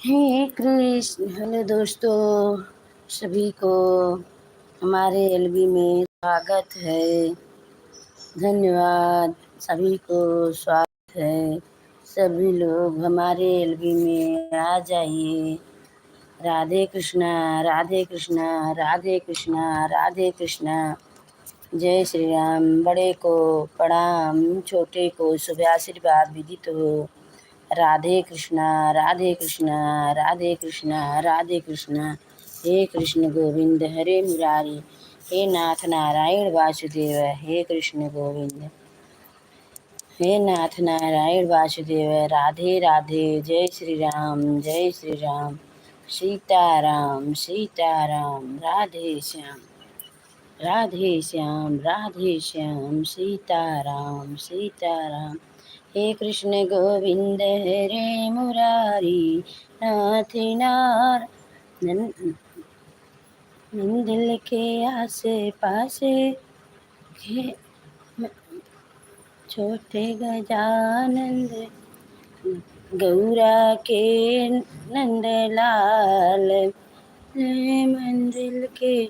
हे Krishna. Hello दोस्तों, सभी को हमारे एलबी में स्वागत है। धन्यवाद, सभी को स्वागत है। सभी लोग हमारे एलबी में आ जाइए। राधे कृष्णा, राधे कृष्णा, राधे कृष्णा, राधे कृष्णा। जय श्री राम। बड़े को प्रणाम, छोटे को शुभ आशीर्वाद विदित हो। राधे कृष्णा, राधे कृष्णा, राधे कृष्णा, राधे कृष्णा। हे कृष्ण गोविंद हरे मुरारी, हे नाथ नारायण वासुदेव। हे कृष्ण गोविंद, हे नाथ नारायण वासुदेव। राधे राधे। जय श्री राम, जय श्री राम। सीताराम, सीताराम। राधे श्याम, राधे श्याम, राधे श्याम। सीताराम, सीताराम। हे कृष्ण गोविंद हरे मुरारी, नाथ नार दिल के आसे पासे के छोटे गजानंद गौरा के नंदलाल मंदिर के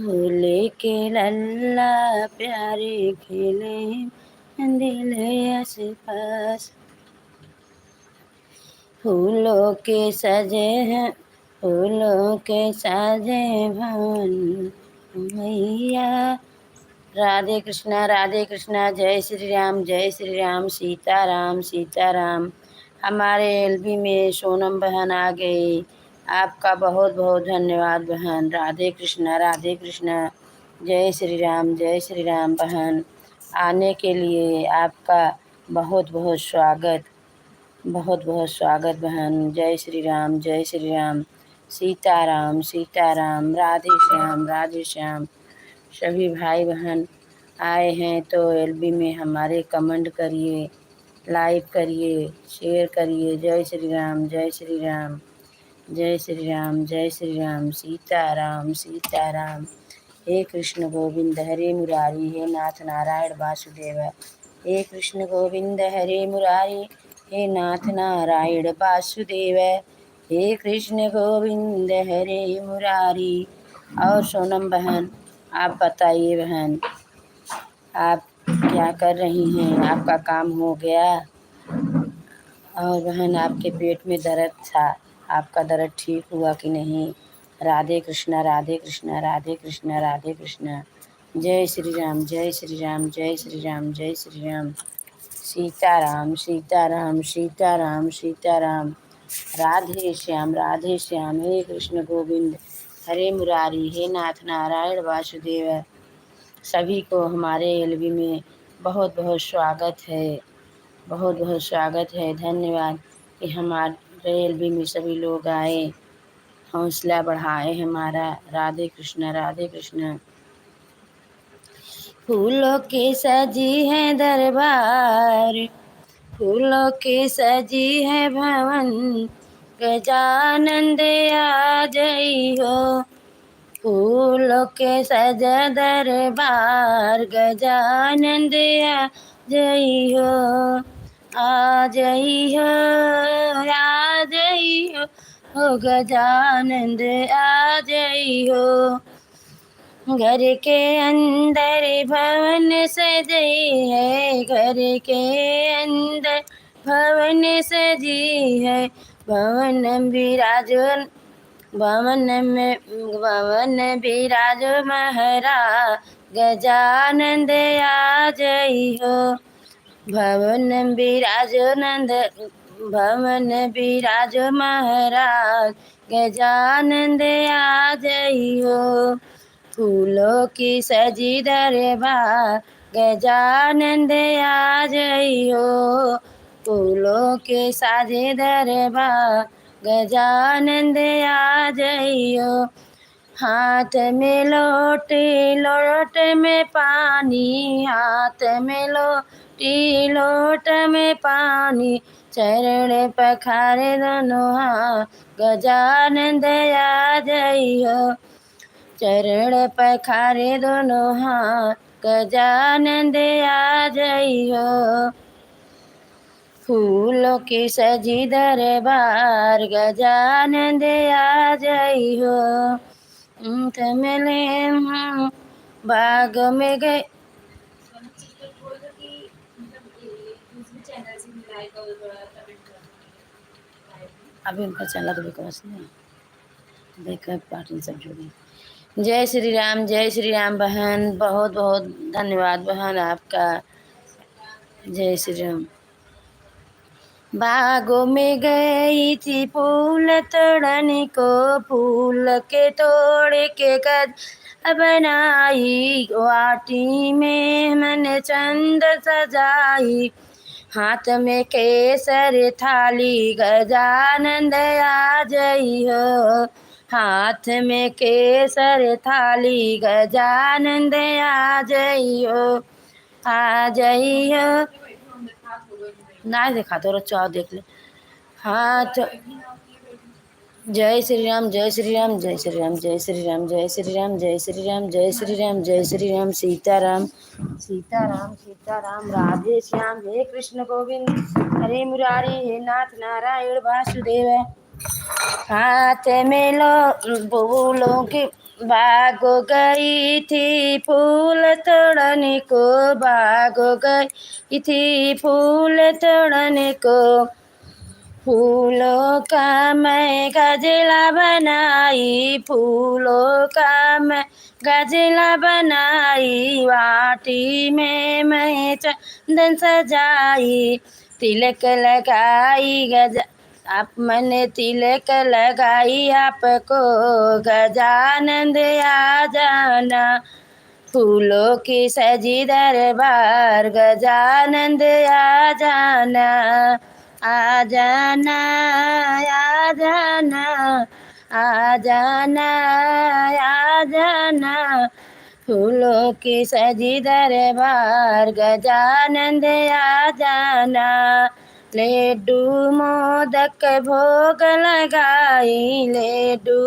भोले के लल्ला प्यारे खेले दिल आस पास। फूलों के सजे हैं, फूलों के साजे भवन मैया। राधे कृष्णा, राधे कृष्णा। जय श्री राम, जय श्री राम। सीताराम, सीताराम। हमारे एलबी में सोनम बहन आ गई। आपका बहुत बहुत धन्यवाद बहन। राधे कृष्णा, राधे कृष्णा। जय श्री राम, जय श्री राम बहन। आने के लिए आपका बहुत बहुत स्वागत, बहुत बहुत स्वागत बहन। जय श्री राम, जय श्री राम। सीताराम, सीताराम। राधे श्याम, राधे श्याम। सभी भाई बहन आए हैं तो एलबी में हमारे कमेंट करिए, लाइक करिए, शेयर करिए। जय श्री राम, जय श्री राम, जय श्री राम, जय श्री राम। सीताराम, सीताराम। हे कृष्ण गोविंद हरे मुरारी, हे नाथ नारायण वासुदेव। हे कृष्ण गोविंद हरे मुरारी, हे नाथ नारायण वासुदेव। हे कृष्ण गोविंद हरे मुरारी। और सोनम बहन आप बताइए बहन, आप क्या कर रही हैं? आपका काम हो गया? और बहन आपके पेट में दर्द था, आपका दर्द ठीक हुआ कि नहीं? राधे कृष्णा, राधे कृष्णा, राधे कृष्णा, राधे कृष्णा। जय श्री राम, जय श्री राम, जय श्री राम, जय श्री राम। सीताराम, सीताराम, सीताराम, सीताराम। राधे श्याम, राधे श्याम। हे कृष्ण गोविंद हरे मुरारी, हे नाथ नारायण वासुदेव। सभी को हमारे एलबी में बहुत बहुत स्वागत है, बहुत बहुत स्वागत है। धन्यवाद कि हमारे एलबी में सभी लोग आए, हौसला बढ़ाए हमारा। राधे कृष्ण, राधे कृष्ण। फूलों की सजी है दरबार, फूलों की सजी है भवन, गजानंद आ जई हो। फूलों के सजा दरबार, गजानंद आ जई हो। आ जई हो, आ जई हो गजानंद आ जई हो। घर के अंदर भवन सजी है, घर के अंदर भवन सजी है। भवन विराजो, भवन विराज महाराज, गजानंद आ जई हो। भवन विराज नंद, भवन विराज महाराज, गजानंद आ जई हो। फूलों की सजी दरबार, गजानंद आ जई हो। फूलों के साजे दरबार, गजानंद आ जई हो। हाथ में लोटे, लोट में पानी, हाथ में लोटी, लोट में पानी। चरण पखारे दोनों हाथ, गजानंद आ जई हो। चरण पखारे दोनों हाथ, गजानंद आ जई हो। फूलों की सजी दरबार गजानन आ जाई हो। मिले बाग में गए। अभी उनका चला तो विकास नहीं देखा पार्टी सब जुड़ी। जय श्री राम बहन, बहुत बहुत धन्यवाद बहन आपका। जय श्री राम। बागों में गई थी फूल तोड़ने को, फूल के तोड़ के कद बनाई, वाटी में मैंने चंद सजाई, हाथ में केसर थाली गजानन आ जई हो। हाथ में केसर थाली गजानन आ जई हो, आ जई हो। ना देखा तो चाव देख ले। हाथ जय श्री राम जय श्री राम जय श्री राम जय श्री राम जय श्री राम जय श्री राम जय श्री राम जय श्री राम। सीताराम सीताराम सीताराम राधे श्याम, हे कृष्ण गोविंद हरे मुरारी, हे नाथ नारायण वासुदेव। हाथ में लो फूलों की बागो गई थी फूल तोड़ने को, बागो गई थी फूल तोड़ने को, फूलों का मैं गजला बनाई, फूलों का मैं गजला बनाई, वाटी में मैं चंदन सजाई, तिलक लगाई आप मैंने तिलक लगाई आपको गजानन आ जाना। फूलों की सजी दरबार गजानन आ जाना, आ जाना आ जाना आ जाना आ जाना। फूलों की सजी दरबार गजानन आ जाना। लड्डू मोदक भोग लगाई, लड्डू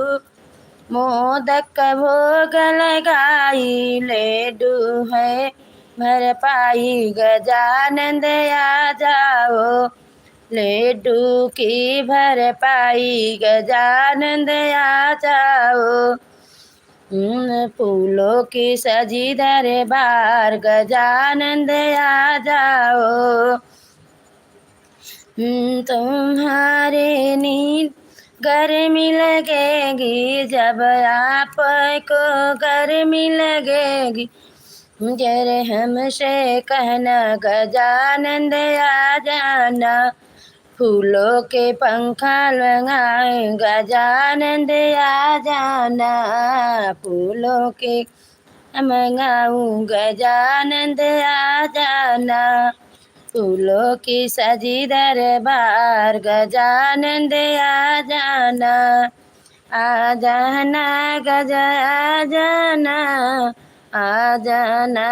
मोदक भोग लगाई, लड्डू है भर पाई गजानन आ जाओ, लड्डू की भर पाई गजानन आ जाओ। फूलों की सजी दरबार गजानन आ जाओ। तुम्हारे नींद गर्मी लगेगी जब आपको गर्मी लगेगी, जरे हमसे कहना गजानन आ जाना। फूलों के पंखा लगाए गजानन आ जाना, फूलों के मंगाऊँ गजानन आ जाना। फूलों की सजी दरबार गजानन आ जाना, आ जाना गजा आ जाना, आ जाना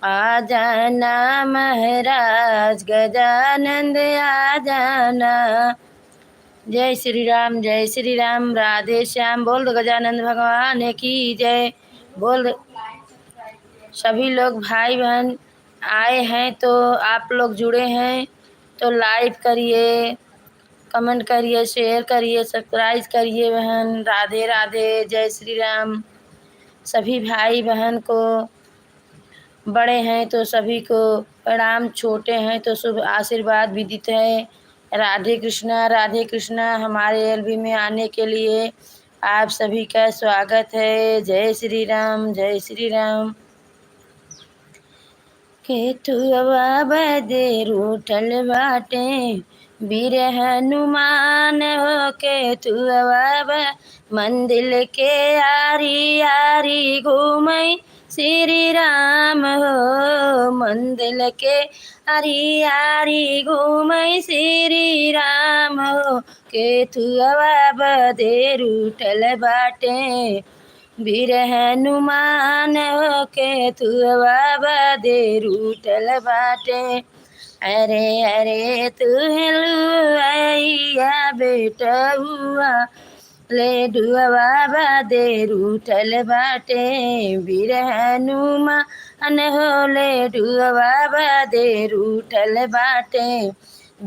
आ जाना महाराज गजानन आ जाना। जय श्री राम राधे श्याम। बोल दो गजानन भगवान की जय। बोल दो सभी लोग भाई बहन आए हैं तो आप लोग जुड़े हैं तो लाइक करिए, कमेंट करिए, शेयर करिए, सब्सक्राइब करिए बहन। राधे राधे जय श्री राम। सभी भाई बहन को, बड़े हैं तो सभी को प्रणाम, छोटे हैं तो शुभ आशीर्वाद विदित है। राधे कृष्णा। हमारे एलबी में आने के लिए आप सभी का स्वागत है। जय श्री राम जय श्री राम। केतुआ बदे रूठल बाटे वीर हनुमान हो, केतुआ मंदिर के आरी आरी घूमई श्री राम हो, मंदिर के आरी आरी घूमई श्री राम हो। केतुआ बदे रूठल बाटे वीर हनुमान हो, केतुआ बदे रूठल बाटे। अरे अरे तू हेलुआ बेटा हुआ ले डुआ बदे रूठल बाटे वीर हनुमान अनहोले डुअवा बदे रूठल बाटे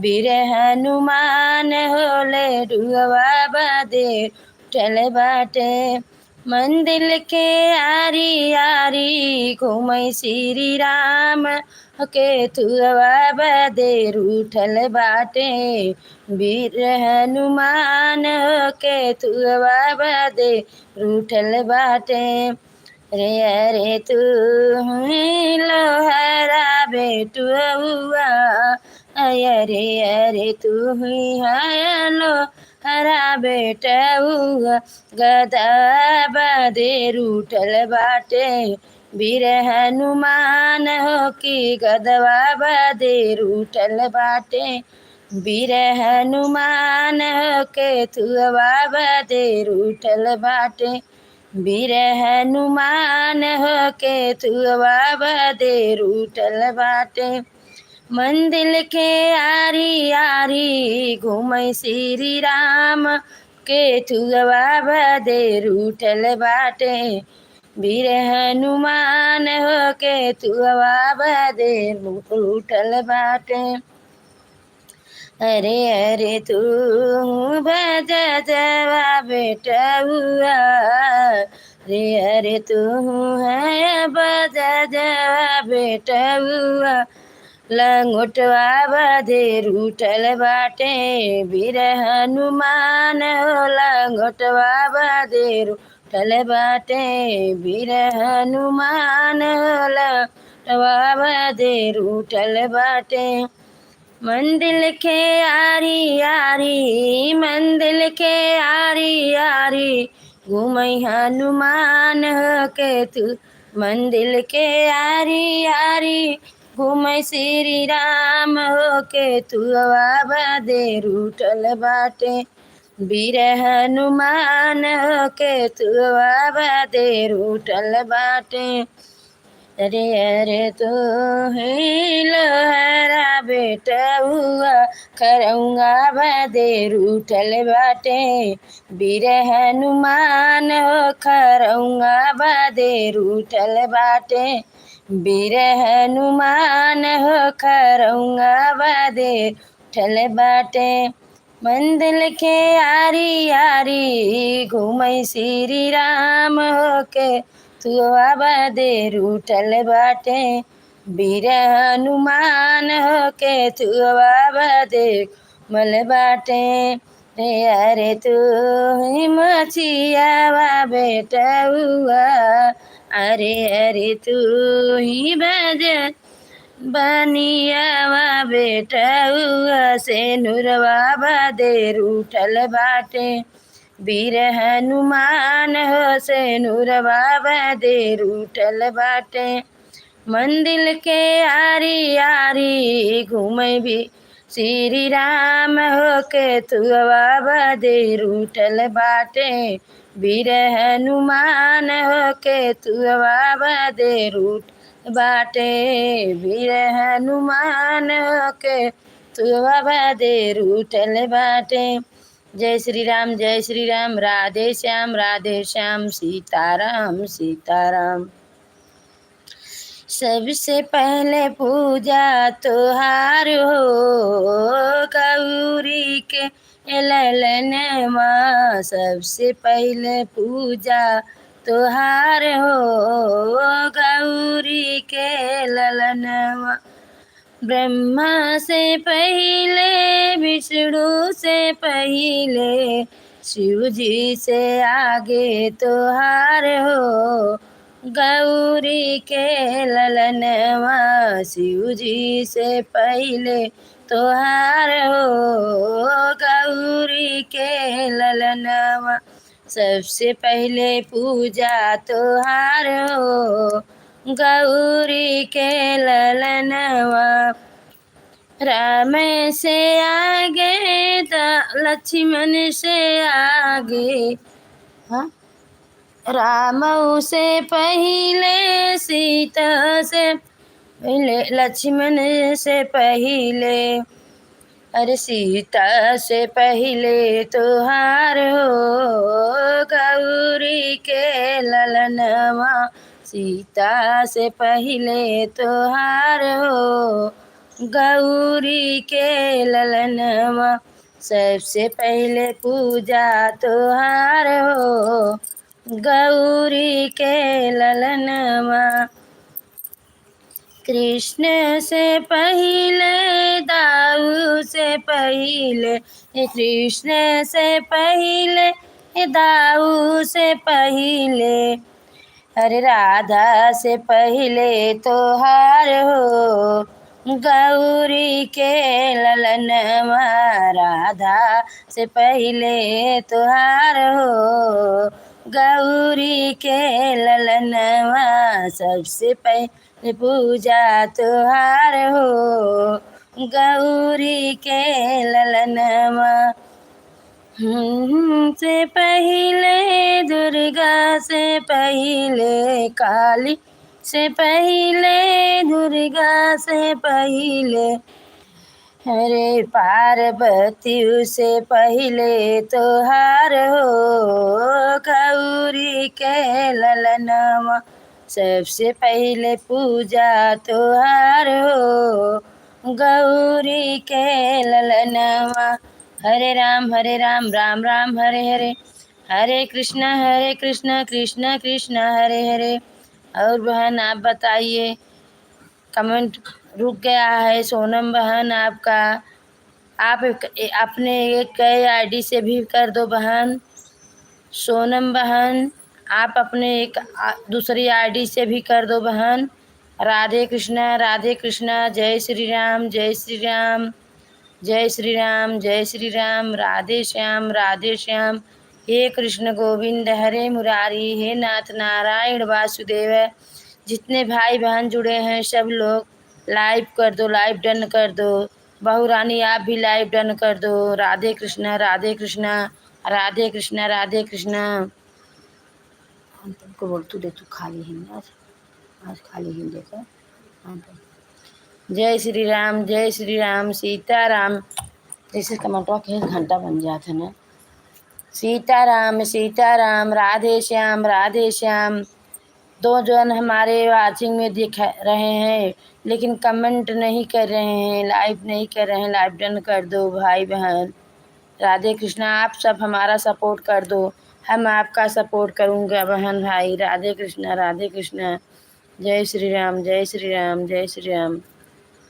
वीर हनुमान होले डुअवा बदे रूठल बाटे मंदिर के आरी आरी घूमै श्री राम के तुअवा बदे रूठल बाटे वीर हनुमान के तुअवा बदे रूठल बाटे रे अरे तू लोहरा बेटुआ अरे अरे तू लो हरा बेटुआ गदा बदे रूठल बाटे वीर हनुमान हो कि गदवा बदे रूठल बाटे वीर हनुमान हो के तुअवा बदे रूठल बाटे वीर हनुमान हो के तुअवा बदे रूठल बाटे मंदिर के आरी आरी घूमै श्री राम के तुअवा बदे रूठल बाटे वीर हनुमान हो के तुअवा बदे रूठल बाटे अरे अरे तू भज जवा बेटुआ रे अरे तू है बज जवा बेटुआ लंगोटवा बदे रूठल बाटे वीर हनुमान हो लंगोटवा बदे रूठल बाटे वीर हनुमान हो लंगोटवा बदे रूठल बाटे मंदिर के आरी आरी मंदिर के आरी आरी घूमै हनुमान हो के तू मंदिर के आरी आरी घूमै श्री राम हो के तुअवा बदे रूठल बाटे वीर हनुमान हो के तुअवा बदे रूठल बाटे अरे अरे तो लोहरा बेटुआ खरौंगा बदे रूठल बाटे वीर हनुमान हो खरौंगा बदे रूठल बाटे वीर हनुमान हो खरौंगा बदे रूठल बाटे मंदिर के आरी आरी घूमै श्री राम हो के तुअवा बदे रूठल बाटे वीर हनुमान हो के तुअवा बदे मल बाटे रे अरे तू मचियावा बेटुआ अरे अरे तू ही बज बनियावा बेटुआ से नुरवा बदे रूठल बाटे वीर हनुमान हो से नुरवा बदे रूठल बाटे मंदिर के आरी आरी घूमै भी श्री राम हो के तुअवा बदे रूठल बाटे वीर हनुमान हो के तुअवा बदे रूठ बाटे वीर हनुमान हो के तुअवा बदे रूठल बाटे जय श्री राम राधे श्याम सीताराम सीताराम सबसे पहले पूजा तोहार हो गौरी के ललन माँ सबसे पहले पूजा तोहार हो गौरी के ललन माँ ब्रह्मा से पहले विष्णु से पहले शिव जी से आगे तोहार हो गौरी के ललनवा शिव जी से पहले तोहार हो गौरी के ललनवा सबसे पहले पूजा तोहार हो गौरी के ललनवा राम से आगे लक्ष्मण से आगे हाँ राम से पहले सीता से पहले लक्ष्मण से पहले अरे सीता से पहले तोहार हो गौरी के ललनवा सीता से पहले तोहार हो, गौरी के ललनवा सबसे पहले पूजा तोहार हो, गौरी के ललनवा। कृष्ण से पहले दाऊ से पहले, कृष्ण से पहले दाऊ से पहले, अरे राधा से पहले तोहार हो, गौरी के ललनवा। राधा से पहले तोहार हो, गौरी के ललनवा सबसे पहले पूजा तोहार हो, गौरी के ललनवा। से पहले दुर्गा से पहले काली, से पहले दुर्गा से पहले, अरे पार्वती से पहले तोहार हो, गौरी के ललनवा सबसे पहले पूजा तोहार हो, गौरी के ललनवा। हरे राम राम राम हरे हरे, हरे कृष्ण कृष्ण कृष्ण हरे हरे। और बहन आप बताइए, कमेंट रुक गया है। सोनम बहन आपका, आप अपने एक आईडी से भी कर दो बहन। सोनम बहन आप अपने एक दूसरी आईडी से भी कर दो बहन। राधे कृष्णा, जय श्री राम जय श्री राम, जय श्री राम जय श्री राम, राधे श्याम। हे कृष्ण गोविंद हरे मुरारी, हे नाथ नारायण वासुदेव। जितने भाई बहन जुड़े हैं सब लोग लाइव कर दो, लाइव डन कर दो। बहू रानी आप भी लाइव डन कर दो। राधे कृष्णा राधे कृष्णा। हम तुमको बोल तू दे, तू खाली हिंद आज खाली हिंद देकर। जय श्री राम सीताराम। जैसे टमाटर के घंटा बन जाता ना। सीताराम राधे श्याम। दो जन हमारे वाचिंग में दिख रहे हैं लेकिन कमेंट नहीं कर रहे हैं, लाइव नहीं कर रहे हैं। लाइव डन कर दो भाई बहन। राधे कृष्णा आप सब हमारा सपोर्ट कर दो, हम आपका सपोर्ट करूँगा बहन भाई। राधे कृष्णा। जय श्री राम जय श्री राम जय श्री राम।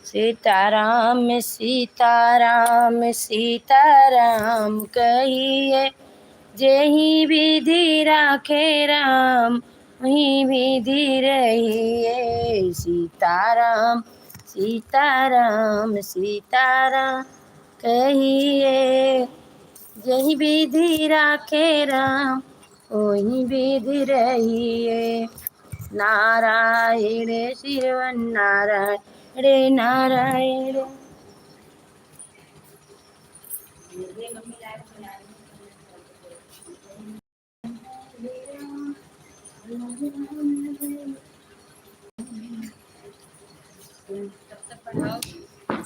सीताराम कहिए, जेहि विधि राखे राम वहीं विधि रहिए। सीताराम कहिए, जेहि विधि राखे राम वहीं विधि रहिए। नारायण नारायण।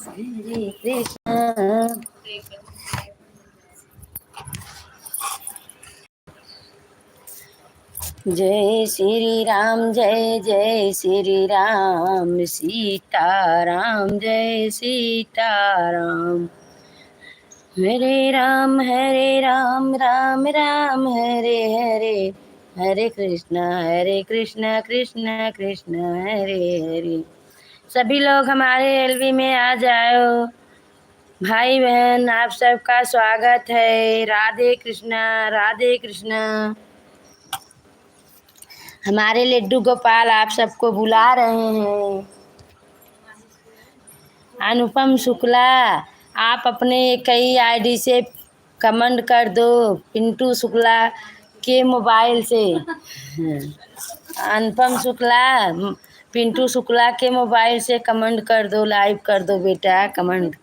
हरे कृष्ण। जय श्री राम जय श्री राम। सीताराम जय सीताराम। हरे राम राम राम हरे हरे, हरे कृष्णा कृष्ण कृष्ण हरे हरे। सभी लोग हमारे एलवी में आ जाओ। भाई बहन आप सबका स्वागत है। राधे कृष्णा। हमारे लड्डू गोपाल आप सबको बुला रहे हैं। अनुपम शुक्ला आप अपने कई आईडी से कमेंट कर दो। पिंटू शुक्ला के मोबाइल से, अनुपम शुक्ला पिंटू शुक्ला के मोबाइल से कमेंट कर दो, लाइव कर दो बेटा कमेंट।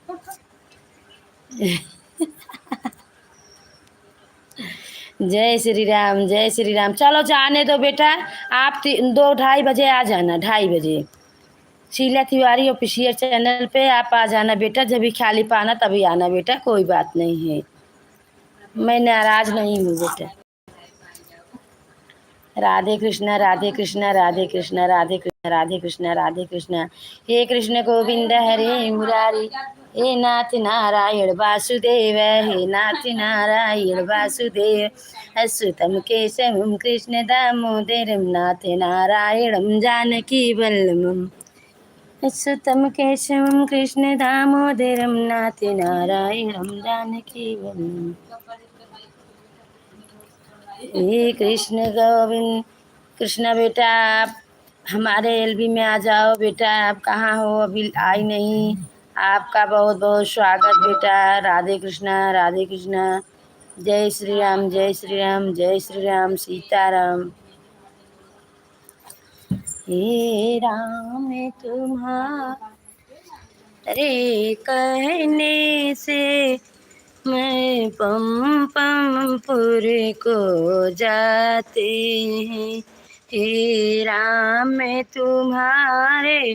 जय श्री राम। चलो जाने दो बेटा, आप 2-2:30 बजे आ जाना, 2:30 बजे शीला तिवारी ऑफिशियल चैनल पे आप आ जाना बेटा। जब भी खाली पाना तभी आना बेटा, कोई बात नहीं है, मैं नाराज नहीं हूँ बेटा। राधे कृष्ण राधे कृष्ण राधे कृष्ण राधे कृष्ण राधे कृष्ण राधे कृष्ण। हे कृष्ण गोविंद हरे मुरारी, हे नाथ नारायण वासुदेव, हे नाथ नारायण वासुदेव। अच्युतम केशवम कृष्ण दामोदरम नाथ नारायणम जानकी वल्लभम। अच्युतम केशवम कृष्ण दामोदरम नाथ नारायणम जानकी वल्लभम। हे कृष्ण गोविंद। कृष्णा बेटा आप हमारे एलबी में आ जाओ बेटा। आप कहाँ हो? अभी आई नहीं। आपका बहुत बहुत स्वागत बेटा। राधे कृष्णा राधे कृष्णा। जय श्री राम जय श्री राम जय श्री राम सीताराम। हे राम तुम्हारे कहने से मैं पम पम पुर को जाते हैं। हे राम तुम्हारे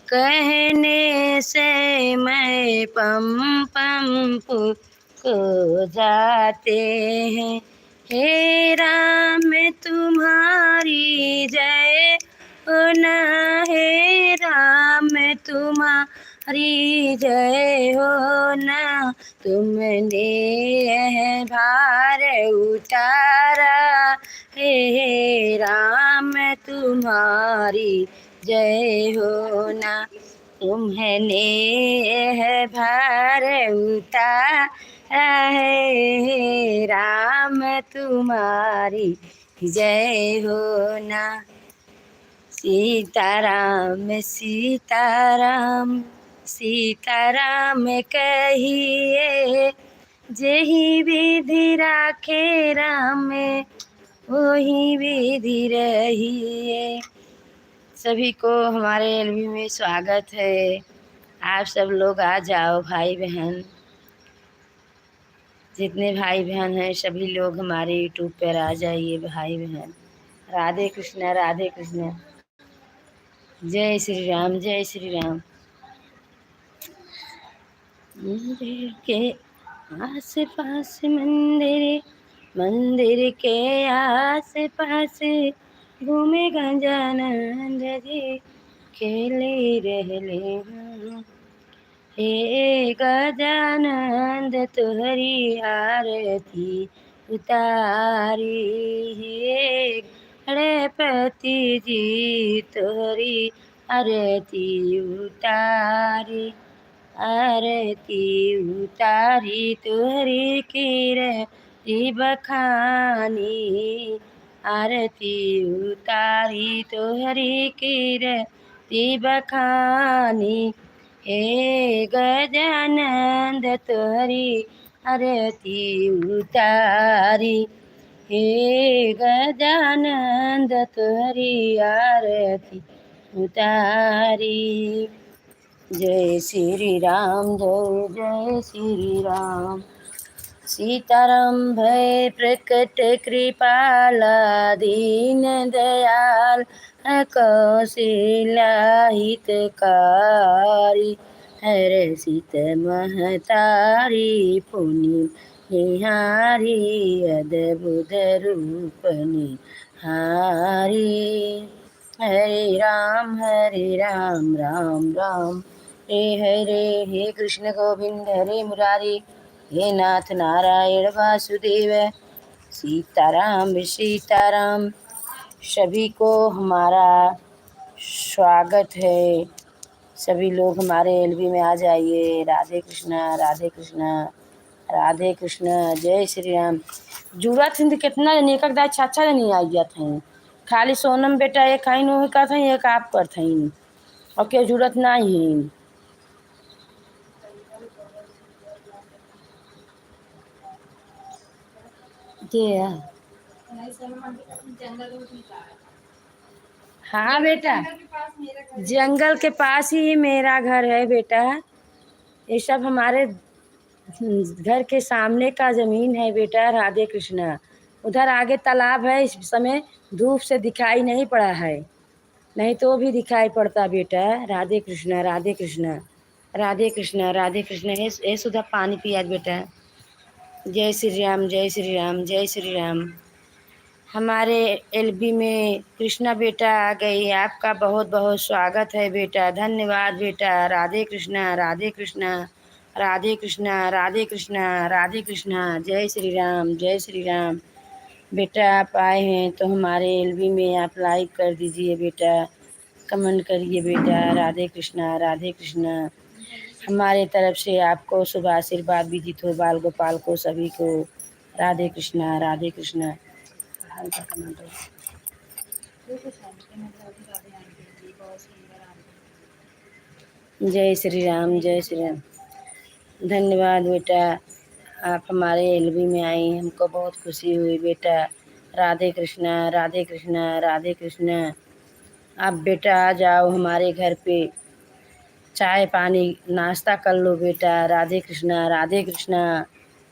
कहने से मैं पम पम पुर को जाते हैं। हे राम तुम्हारी जय हो न, हे राम तुम्हारी जय हो न। तुमने यह भार उतारा, हे राम तुम्हारी जय हो ना। तुम्हें यह भार उतारा, हे राम तुम्हारी जय हो ना। सीताराम सीताराम सीताराम कहिए, जेहि विधि राखे राम वही विधि रहिए। सभी को हमारे एलबी में स्वागत है। आप सब लोग आ जाओ भाई बहन। जितने भाई बहन हैं सभी लोग हमारे यूट्यूब पर आ जाइए भाई बहन। राधे कृष्णा राधे कृष्णा। जय श्री राम जय श्री राम। मंदिर के आस पास मंदिर के आस पास घूमे गजानंद जी, खेले रहले हम। हे गजानंद तुहरी आरती उतारी, हे गणपति जी तुहरी आरती उतारी। आरती उतारी तुहरी कीरति बखानी, आरती उतारी तुहरी कीरति बखानी। हे गजानंद तुहरी आरती उतारी, हे गजानंद तुहरी आरती उतारी। जय श्री राम जय जय श्री राम। सीताराम भय प्रकट कृपाला दीन दयाल, कौशल्या हितकारी। हर सीत महतारी पुनि निहारी, अद्भुत रूप निहारी। हरे राम राम राम हे हरे। हे कृष्ण गोविंद हरे मुरारी, हे नाथ नारायण वासुदेव। सीताराम सीताराम। सभी को हमारा स्वागत है। सभी लोग हमारे एलबी में आ जाइए। राधे कृष्णा राधे कृष्णा राधे कृष्णा। जय श्री राम। जुड़ा थी कितना एक दाई छाछा नहीं आ गया था। खाली सोनम बेटा एक खाइन वही का था, एक आप कर था और के जरूरत नहीं है। क्या? हाँ बेटा, जंगल के पास ही मेरा घर है बेटा। ये सब हमारे घर के सामने का जमीन है बेटा। राधे कृष्णा। उधर आगे तालाब है, इस समय धूप से दिखाई नहीं पड़ा है, नहीं तो भी दिखाई पड़ता बेटा। राधे कृष्णा राधे कृष्णा राधे कृष्णा राधे कृष्णा। हे सुधा पानी पिया बेटा। जय श्री राम जय श्री राम जय श्री राम। हमारे एलबी में कृष्णा बेटा आ गई। आपका बहुत बहुत स्वागत है बेटा। धन्यवाद बेटा। राधे कृष्णा राधे कृष्णा राधे कृष्णा राधे कृष्णा राधे कृष्णा। जय श्री राम जय श्री राम। बेटा आप आए हैं तो हमारे एलबी में आप लाइक कर दीजिए बेटा, कमेंट करिए बेटा। राधे कृष्णा राधे कृष्णा। हमारे तरफ से आपको शुभ आशीर्वाद विदित हो, बाल गोपाल को सभी को। राधे कृष्णा राधे कृष्णा। हल्का कमेंट हो। जय श्री राम जय श्री राम। धन्यवाद बेटा, आप हमारे एलबी में आई, हमको बहुत खुशी हुई बेटा। राधे कृष्णा राधे कृष्णा राधे कृष्णा। आप बेटा आ जाओ हमारे घर पे, चाय पानी नाश्ता कर लो बेटा। राधे कृष्णा राधे कृष्णा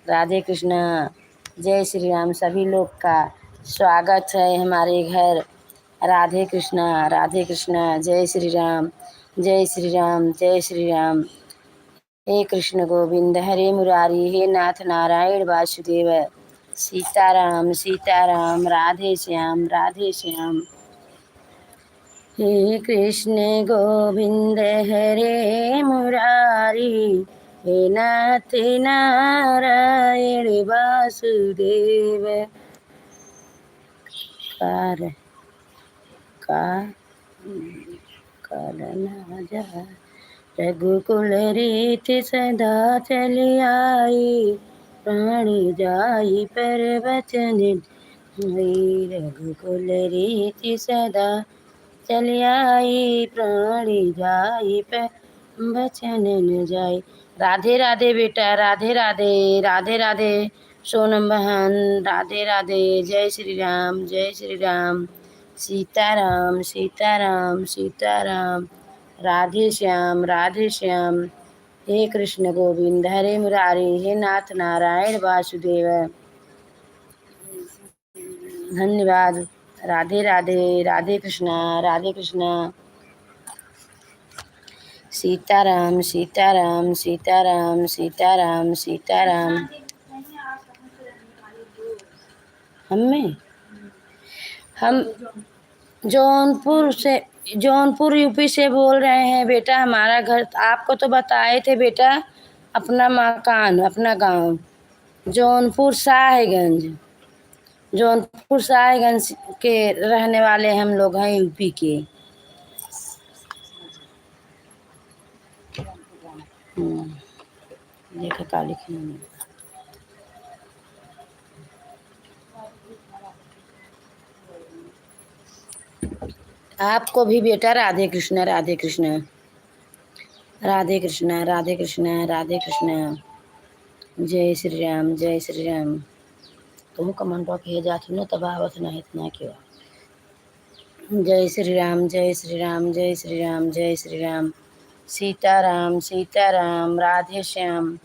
राधे कृष्णा। जय श्री राम। सभी लोग का स्वागत है हमारे घर। राधे कृष्णा जय श्री राम जय श्री राम जय श्री राम। हे कृष्ण गोविंद हरे मुरारी, हे नाथ नारायण वासुदेव। सीताराम सीताराम राधे श्याम राधे श्याम। हे कृष्ण गोविंद हरे मुरारी, हे नाथ नारायण वासुदेव। कार का करना जा रघुकुल रीत सदा चली आई, प्राण जाई पर वचन नहीं। रघुकुल रीत सदा चली आई, प्राण जाई पर वचन न जाई। राधे राधे बेटा। राधे राधे राधे राधे सोनम बहन। राधे राधे। जय श्री राम जय श्री राम। सीताराम सीताराम सीताराम। राधे श्याम राधे श्याम। हे कृष्ण गोविंद हरे मुरारी, हे नाथ नारायण वासुदेव। धन्यवाद। राधे राधे राधे कृष्णा राधे कृष्णा। सीताराम सीताराम सीताराम सीताराम सीताराम। हमें हम जौनपुर यूपी से बोल रहे हैं बेटा। हमारा घर आपको तो बताए थे बेटा, अपना मकान अपना गांव जौनपुर शाहगंज। जौनपुर शाहगंज के रहने वाले हम लोग हैं, यूपी के। देखो काली खिलौने। आपको भी बेटा राधे कृष्णा राधे कृष्णा राधे कृष्णा राधे कृष्णा राधे कृष्णा। जय श्री राम जय श्री राम। तुम कमेंटवा किए जाती न तब आवत ना इतना क्यों। जय श्री राम जय श्री राम जय श्री राम जय श्री राम। सीताराम सीताराम राधे श्याम।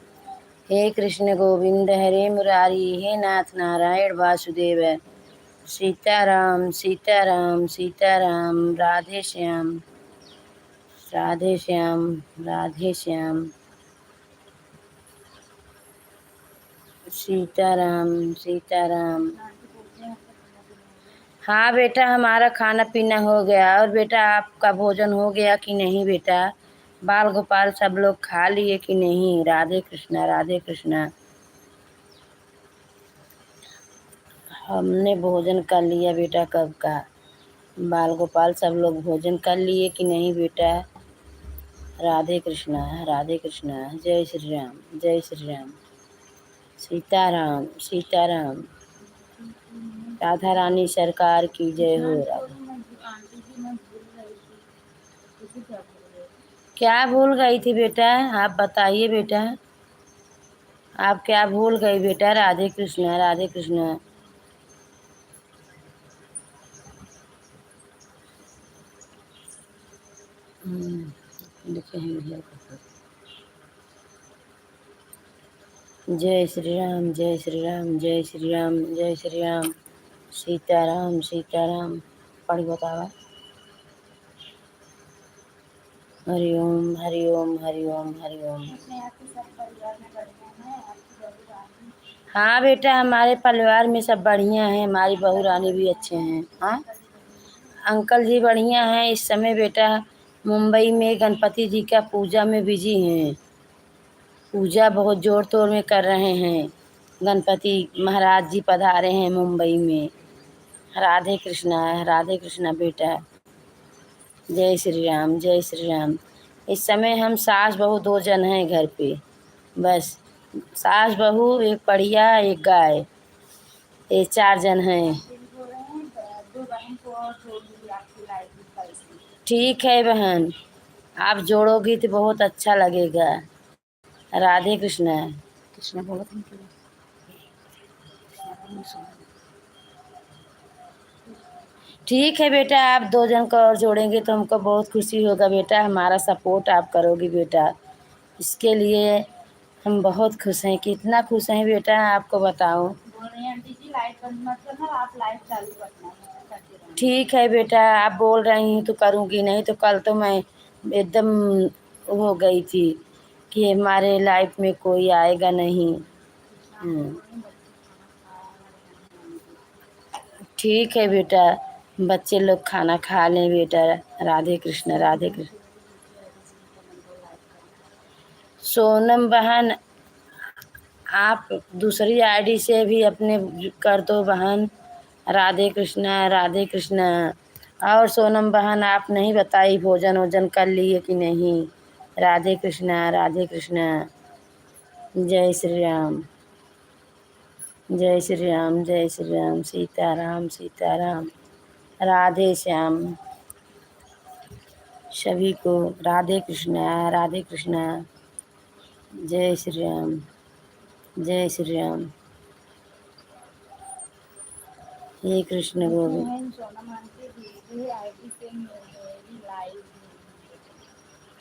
हे कृष्ण गोविंद हरे मुरारी, हे नाथ नारायण वासुदेव। सीताराम सीताराम सीताराम राधे श्याम राधे श्याम राधे श्याम। सीताराम सीताराम। हाँ बेटा, हमारा खाना पीना हो गया। और बेटा आपका भोजन हो गया कि नहीं बेटा? बाल गोपाल सब लोग खा लिए कि नहीं? राधे कृष्णा राधे कृष्णा। हमने भोजन कर लिया बेटा कब का। बाल गोपाल सब लोग भोजन कर लिए कि नहीं बेटा? राधे कृष्णा राधे कृष्णा। जय श्री राम जय श्री राम। सीताराम सीताराम। राधा रानी सरकार की जय हो। राधा क्या भूल गई थी बेटा? आप बताइए बेटा, आप क्या भूल गई बेटा? राधे कृष्णा राधे कृष्णा। लिखे हैं भैया को। जय श्री राम जय श्री राम जय श्री राम जय श्री राम। सीताराम सीताराम। पढ़ी बतावा। हरि ओम हरि ओम हरि ओम हरि ओम। हाँ बेटा, हमारे परिवार में सब बढ़िया हैं, हमारी बहू रानी भी अच्छे हैं। हाँ अंकल जी बढ़िया हैं। इस समय बेटा मुंबई में गणपति जी का पूजा में बिजी हैं। पूजा बहुत जोर तोर में कर रहे हैं। गणपति महाराज जी पधारे हैं मुंबई में। राधे कृष्णा, राधे कृष्णा बेटा। जय श्री राम, जय श्री राम। इस समय हम सास बहू 2 जन हैं घर पे, बस। सास बहू, एक बढ़िया एक गाय, ये 4 जन हैं। ठीक है बहन, आप जोड़ोगी तो बहुत अच्छा लगेगा। राधे कृष्णा। कृष्णा बहुत ठीक है बेटा, आप 2 जन को और जोड़ेंगे तो हमको बहुत खुशी होगा बेटा। हमारा सपोर्ट आप करोगी बेटा, इसके लिए हम बहुत खुश हैं। कितना खुश हैं बेटा, आपको बताऊं। बोल रही हैं आंटी जी लाइट बंद मत करना, आप लाइट चालू रखना। ठीक है बेटा, आप बोल रही हैं तो करूँगी, नहीं तो कल तो मैं एकदम हो गई थी कि हमारे लाइफ में कोई आएगा नहीं। ठीक है बेटा, बच्चे लोग खाना खा लें बेटा। राधे कृष्ण, राधे कृष्ण। सोनम बहन, आप दूसरी आईडी से भी अपने कर दो बहन। राधे कृष्णा, राधे कृष्णा। और सोनम बहन, आप नहीं बताई भोजन वोजन कर लिए कि नहीं। राधे कृष्णा, राधे कृष्णा। जय श्री राम, जय श्री राम, जय श्री राम। सीताराम, सीताराम। राधे श्याम सभी को। राधे कृष्णा, राधे कृष्णा। जय श्री राम, जय श्री राम। हे कृष्ण गोविंद।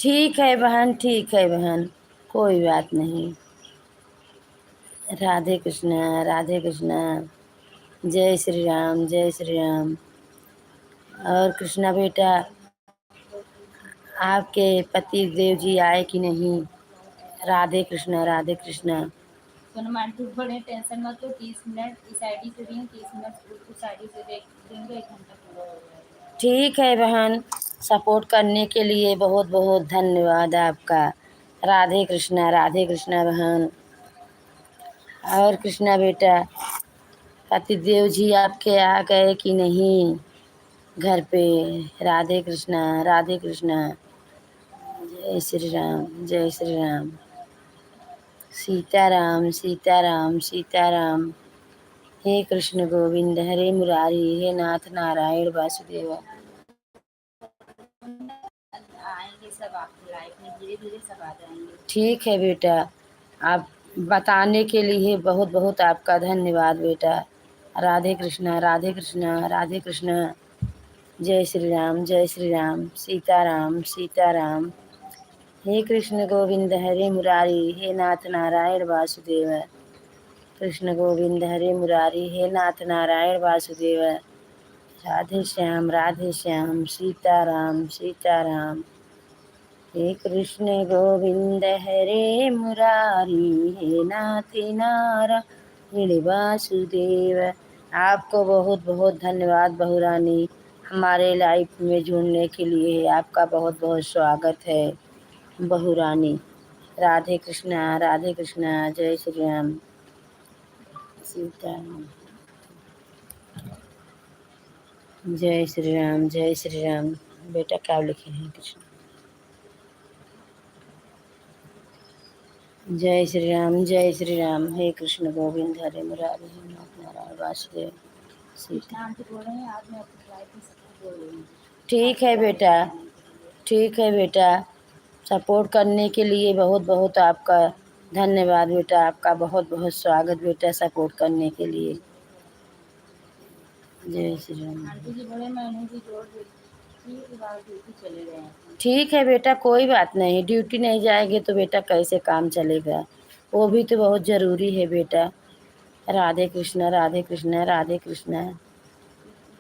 ठीक है बहन, ठीक है बहन, कोई बात नहीं। राधे कृष्णा, राधे कृष्णा। जय श्री राम, जय श्री राम। और कृष्णा बेटा, आपके पति देव जी आए कि नहीं। राधे कृष्णा, राधे कृष्णा। सोनम आंटी बड़े टेंशन मत लो, 30 मिनट इस आईडी से देंगे, 30 मिनट उस आईडी से देंगे, 1 घंटा पूरा हो जाएगा। ठीक है बहन, सपोर्ट करने के लिए बहुत बहुत धन्यवाद आपका। राधे कृष्णा, राधे कृष्णा बहन। और कृष्णा बेटा, पतिदेव जी आपके आ गए कि नहीं घर पे। राधे कृष्णा, राधे कृष्णा। जय श्री राम, जय श्री राम। सीताराम, सीताराम, सीताराम। हे कृष्ण गोविंद, हरे मुरारी, हे नाथ नारायण वासुदेव। आएंगे सब आपकी लाइफ में, धीरे धीरे सब आ जाएंगे। ठीक है बेटा, आप बताने के लिए बहुत बहुत आपका धन्यवाद बेटा। राधे कृष्णा, राधे कृष्णा, राधे कृष्णा। जय श्री राम, जय श्री राम। सीताराम, सीताराम। हे कृष्ण गोविंद, हरे मुरारी, हे नाथ नारायण वासुदेव। कृष्ण गोविंद, हरे मुरारी, हे नाथ नारायण वासुदेव। राधे श्याम, राधे श्याम। सीताराम, सीताराम। हे कृष्ण गोविंद, हरे मुरारी, हे नाथ नारायण वासुदेव। आपको बहुत बहुत धन्यवाद बहू रानी, हमारे लाइफ में जुड़ने के लिए। आपका बहुत बहुत स्वागत है बहू रानी। राधे कृष्णा, राधे कृष्णा। जय श्री राम, सीताराम। जय श्री राम, जय श्री राम। बेटा क्या लिखे हैं कृष्ण। जय श्री राम, जय श्री राम। हे कृष्ण गोविंद, हरे मुरारी, हे नाथ नारायण वासुदेव। सीता। ठीक है बेटा, ठीक है बेटा, सपोर्ट करने के लिए बहुत बहुत आपका धन्यवाद बेटा। आपका बहुत बहुत स्वागत बेटा, सपोर्ट करने के लिए। जय श्री राम। आंटी जी बड़े मैंने भी जोड़ दी, ड्यूटी चले गए हैं। ठीक है बेटा, कोई बात नहीं। ड्यूटी नहीं जाएंगे तो बेटा कैसे काम चलेगा, वो भी तो बहुत ज़रूरी है बेटा। राधे कृष्णा, राधे कृष्णा, राधे कृष्णा।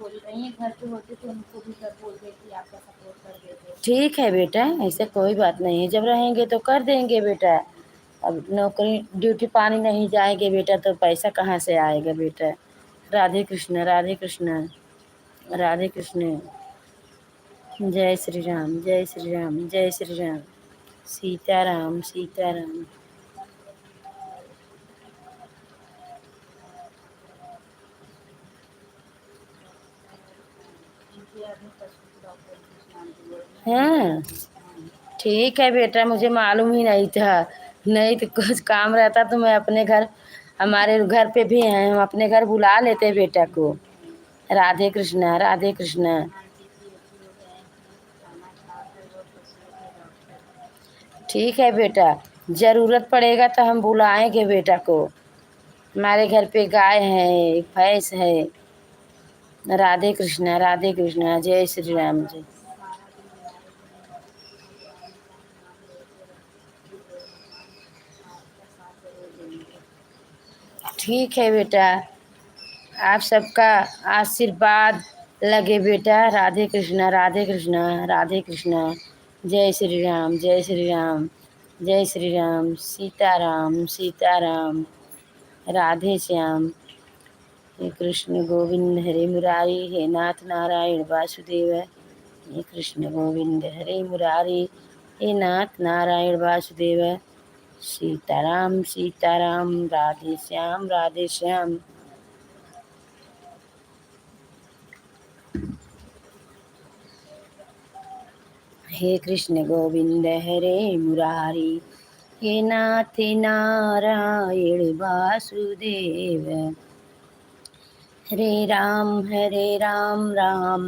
बोल रही हैं घर पे होते तो उनको भी कर बोल देती, आपका सपोर्ट कर देते। ठीक है बेटा, ऐसे कोई बात नहीं है, जब रहेंगे तो कर देंगे बेटा। अब नौकरी ड्यूटी पानी नहीं जाएंगे बेटा तो पैसा कहाँ से आएगा बेटा। राधे कृष्ण राधे कृष्ण राधे कृष्ण। जय श्री राम जय श्री राम जय श्री राम। सीताराम सीताराम। हाँ ठीक है बेटा, मुझे मालूम ही नहीं था। नहीं तो कुछ काम रहता तो मैं अपने घर, हमारे घर पे भी हैं, हम अपने घर बुला लेते बेटा को। राधे कृष्णा राधे कृष्णा। ठीक है बेटा, जरूरत पड़ेगा तो हम बुलाएंगे बेटा को। हमारे घर पे गाय है, भैंस है। राधे कृष्णा जय श्री राम जी। ठीक है बेटा, आप सबका आशीर्वाद लगे बेटा। राधे कृष्णा राधे कृष्णा राधे कृष्णा। जय श्री राम जय श्री राम जय श्री राम। सीताराम सीताराम। राधे श्याम। हे कृष्ण गोविंद हरे मुरारी, हे नाथ नारायण वासुदेव। हे कृष्ण गोविंद हरे मुरारी, हे नाथ नारायण वासुदेव। सीताराम सीताराम। राधे श्याम राधे श्याम। हे कृष्ण गोविंद हरे मुरारी, हे नाथ नारायण वासुदेव। हरे राम राम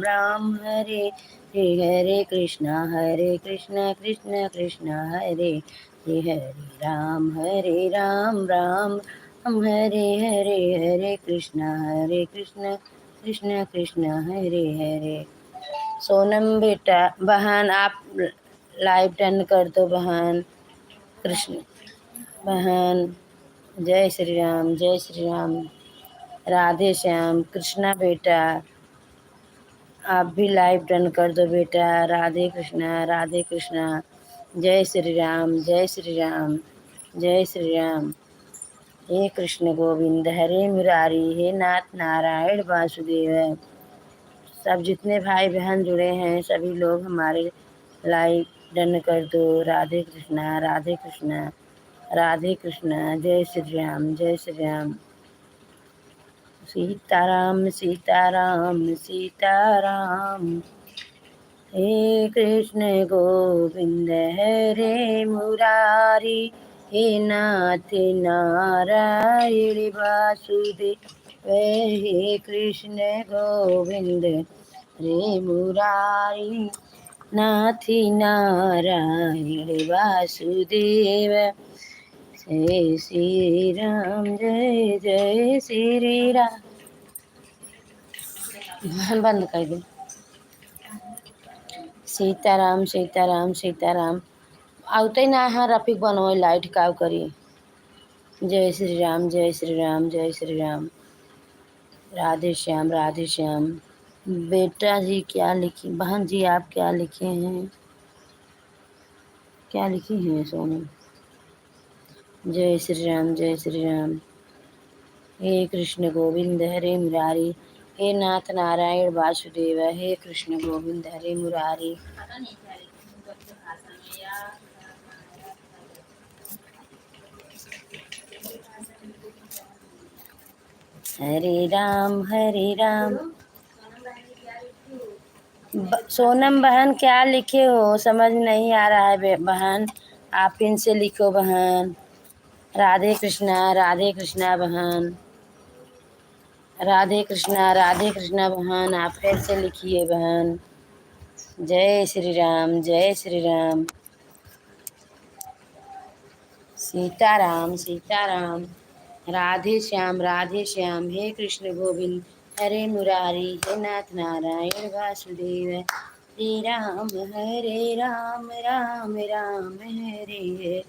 राम हरे हरे, हरे कृष्ण कृष्ण कृष्ण हरे हरे, हरे राम राम राम हरे हरे, हरे कृष्ण कृष्ण कृष्ण हरे हरे। सोनम बेटा बहन आप लाइव टर्न कर दो बहन। कृष्ण बहन। जय श्री राम जय श्री राम। राधे श्याम। कृष्णा बेटा आप भी लाइव डन कर दो बेटा। राधे कृष्णा। जय श्री राम जय श्री राम जय श्री राम। हे कृष्ण गोविंद हरे मुरारी, हे नाथ नारायण वासुदेव। सब जितने भाई बहन जुड़े हैं सभी लोग हमारे लाइव डन कर दो। राधे कृष्णा राधे कृष्णा राधे कृष्णा। जय श्री राम जय श्री राम। सीताराम सीताराम सीताराम। हे कृष्ण गोविंद हरे मुरारी, हे नाथ नारायण वासुदेव। हे कृष्ण गोविंद हरे मुरारी, नाथ नारायण वासुदेव। जय श्री राम जय जय श्री राम। बंद कर दो। सीताराम सीताराम सीताराम। आवते ना हाँ रफीक बनोए लाइट काव करी। जय श्री राम जय श्री राम जय श्री राम। राधे श्याम राधे श्याम। बेटा जी क्या लिखी, बहन जी आप क्या लिखे हैं, क्या लिखी हैं सोनू। जय श्री राम जय श्री राम। हे कृष्ण गोविंद हरे मुरारी, हे नाथ नारायण वासुदेव। हे कृष्ण गोविंद हरे मुरारी। हरे राम। सोनम बहन क्या लिखे हो समझ नहीं आ रहा है बहन, आप फिर से लिखो बहन। राधे कृष्णा बहन। राधे कृष्णा बहन आप फिर से लिखिए बहन। जय श्री राम जय श्री राम। सीताराम सीताराम। राधे श्याम। हे कृष्ण गोविंद हरे मुरारी, हे नाथ नारायण वासुदेव। हरे राम राम राम हरे हरे।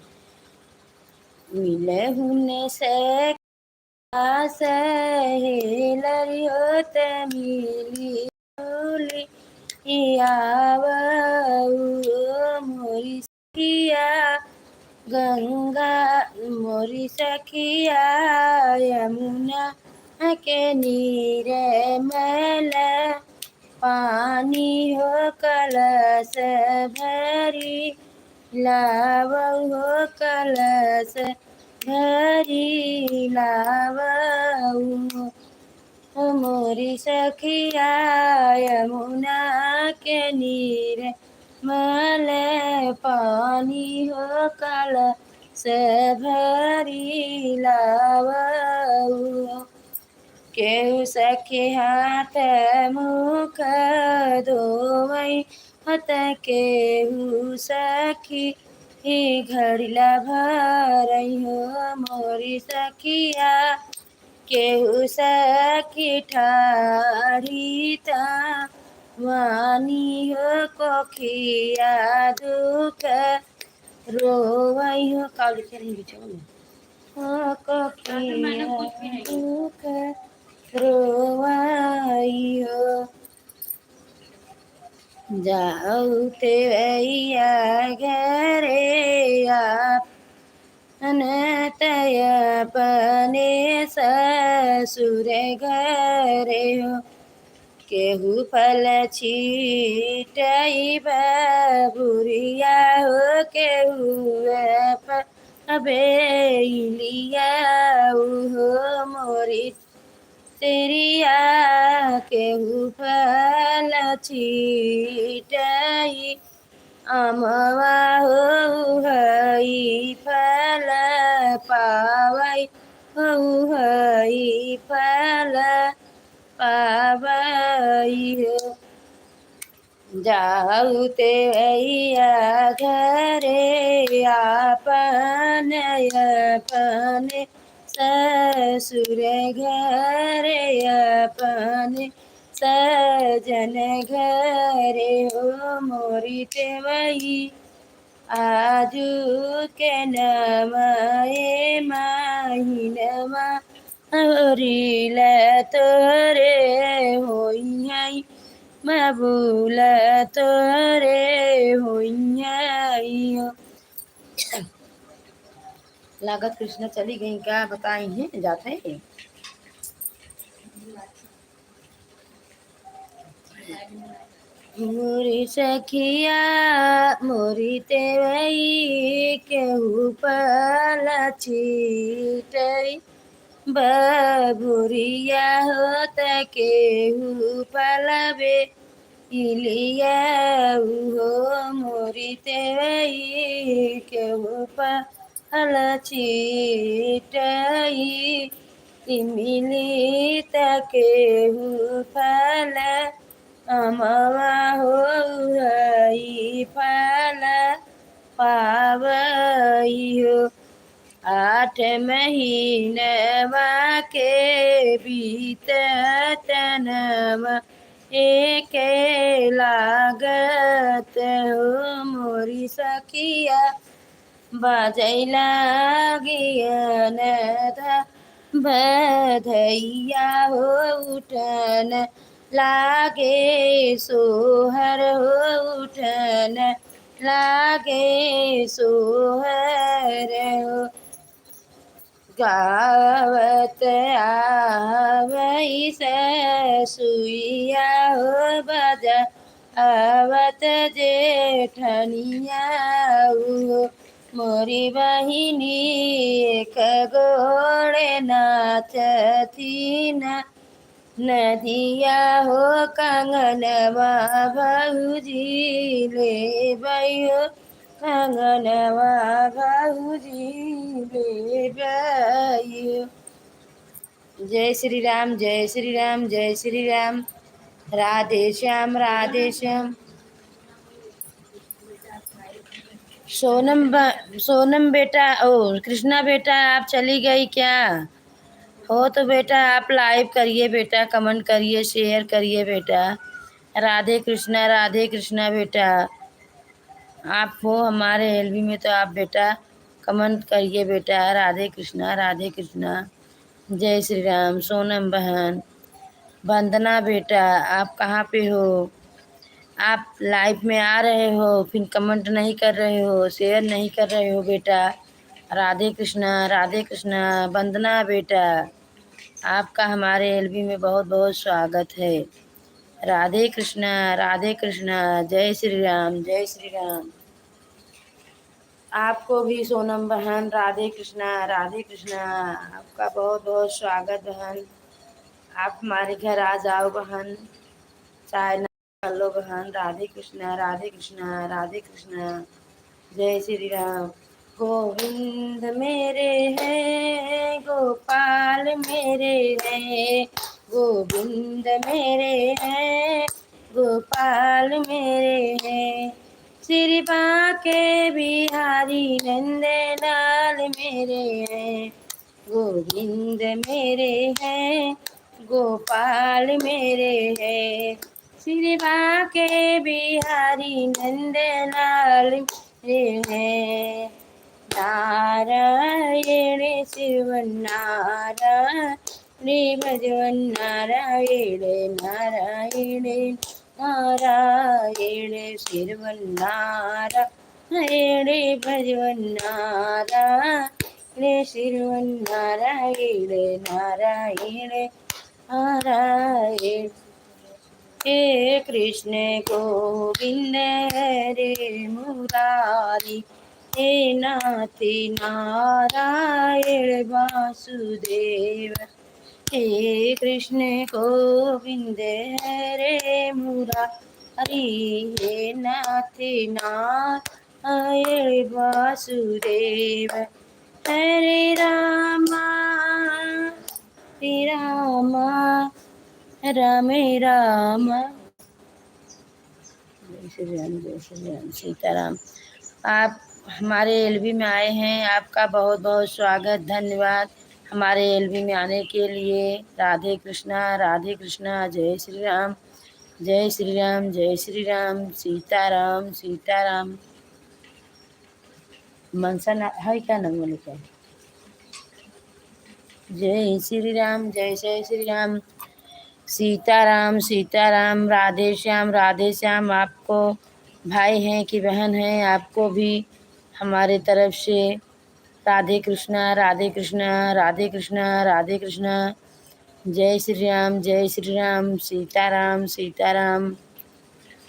मिलहुन से सहेलरि होत मिली आवऊ मोरी सिया। गंगा मोरी सखिया यमुना के नीरे मैल पानी हो कलश भरी लावऊ हो कलश भरी लावऊ मोरी सखिया यमुना के नीर मल पानी हो कलश भरी लावऊ केहू सखी हाथ मुख धोवई हत केहू सखी घड़िला भरई हो मोरी सखिया केहू सखी ठाढ़ी वानी हो कोखिया दुख रोवई हो का लिखे नहीं बीच में कोखिया दुख रोवई हो जाऊ ते भैया घरे आप अनतय अपने ससुर घरे हो केहू फल छीटई बुरिया हो केहू अबेलिया हो मोरी तेरिया केहू फल छीटई अमवा हो हई फल पावई हो हई फल पावई हो जाऊ ते भैया घरे आपन अपने ससुर घरे अपने सजन घरे हो मोरी ते वही आजू के नमये माहिनमा हरिल तोरे होई मबूल तोरे होई लागत कृष्ण चली गई क्या बताई है जाते हैं मोरी सखिया मोरी ते वही केहू पल छीटई बबुरिया होत केहू पलबे इलिया हो मोरी ते वही केहू पल छीटई इमिली केहू फल अमवा हो हई फल पावई हो 8 महीनवा के बीतत नवा एक लागत हो मोरी सखिया बजैला गियन बधैया हो उठन लागे सोहर हो उठन लागे सोहर हो गावत आवई ससुइया हो बजा आवत जेठनिया हो मोरी बहिनी एक गोड़े नाचतीन नदिया हो कंगनवा भौजी ले बैयो कंगनवा भौजी ले बैयो जय श्री राम जय श्री राम जय श्री राम राधे श्याम राधे श्याम सोनम बेटा ओ कृष्णा बेटा आप चली गई क्या हो तो बेटा आप लाइव करिए बेटा कमेंट करिए शेयर करिए बेटा राधे कृष्णा बेटा आप हो हमारे एलबी में तो आप बेटा कमेंट करिए बेटा राधे कृष्णा जय श्री राम सोनम बहन वंदना बेटा आप कहाँ पे हो आप लाइव में आ रहे हो फिर कमेंट नहीं कर रहे हो, शेयर नहीं कर रहे हो बेटा। राधे कृष्णा वंदना बेटा, आपका हमारे एलबी में बहुत बहुत स्वागत है। राधे कृष्णा, जय श्री राम, जय श्री राम। आपको भी सोनम बहन राधे कृष्णा, आपका बहुत बहुत स्वागत बहन। आप हमारे घर आ जाओ बहन, चाय ना कर लो बहन। राधे कृष्णा, राधे कृष्णा, जय श्री राम। गोविंद मेरे हैं, गोपाल मेरे हैं, गोविंद मेरे हैं, गोपाल मेरे हैं, श्री बाके बिहारी नंद लाल मेरे हैं, गोविंद मेरे हैं, गोपाल मेरे हैं, श्री बाके बिहारी नंद लाल मेरे हैं। नारायण शिवनारायण भजवन नारायण नारायण नारायण शिवनारायण भजवन नारायण शिवनारायण नारायण नारायण। हे कृष्ण गोविंद हरे मुरारी, हे नाथ नारायण वासुदेव, हे कृष्ण गोविंद हरे मुरारी, हे नाथ नारायण वासुदेव, हरे रामा राम राम। जय श्री राम सीताराम। आप हमारे एलबी में आए हैं, आपका बहुत बहुत स्वागत, धन्यवाद हमारे एलबी में आने के लिए। राधे कृष्णा, जय श्री राम, जय श्री राम, जय श्री राम, सीताराम सीताराम। मनसा है क्या नाम का? जय श्री राम, जय जय श्री राम, सीताराम, राधे श्याम। आपको भाई हैं कि बहन हैं, आपको भी हमारे तरफ से राधे कृष्णा, राधे कृष्णा, जय श्री राम, सीताराम।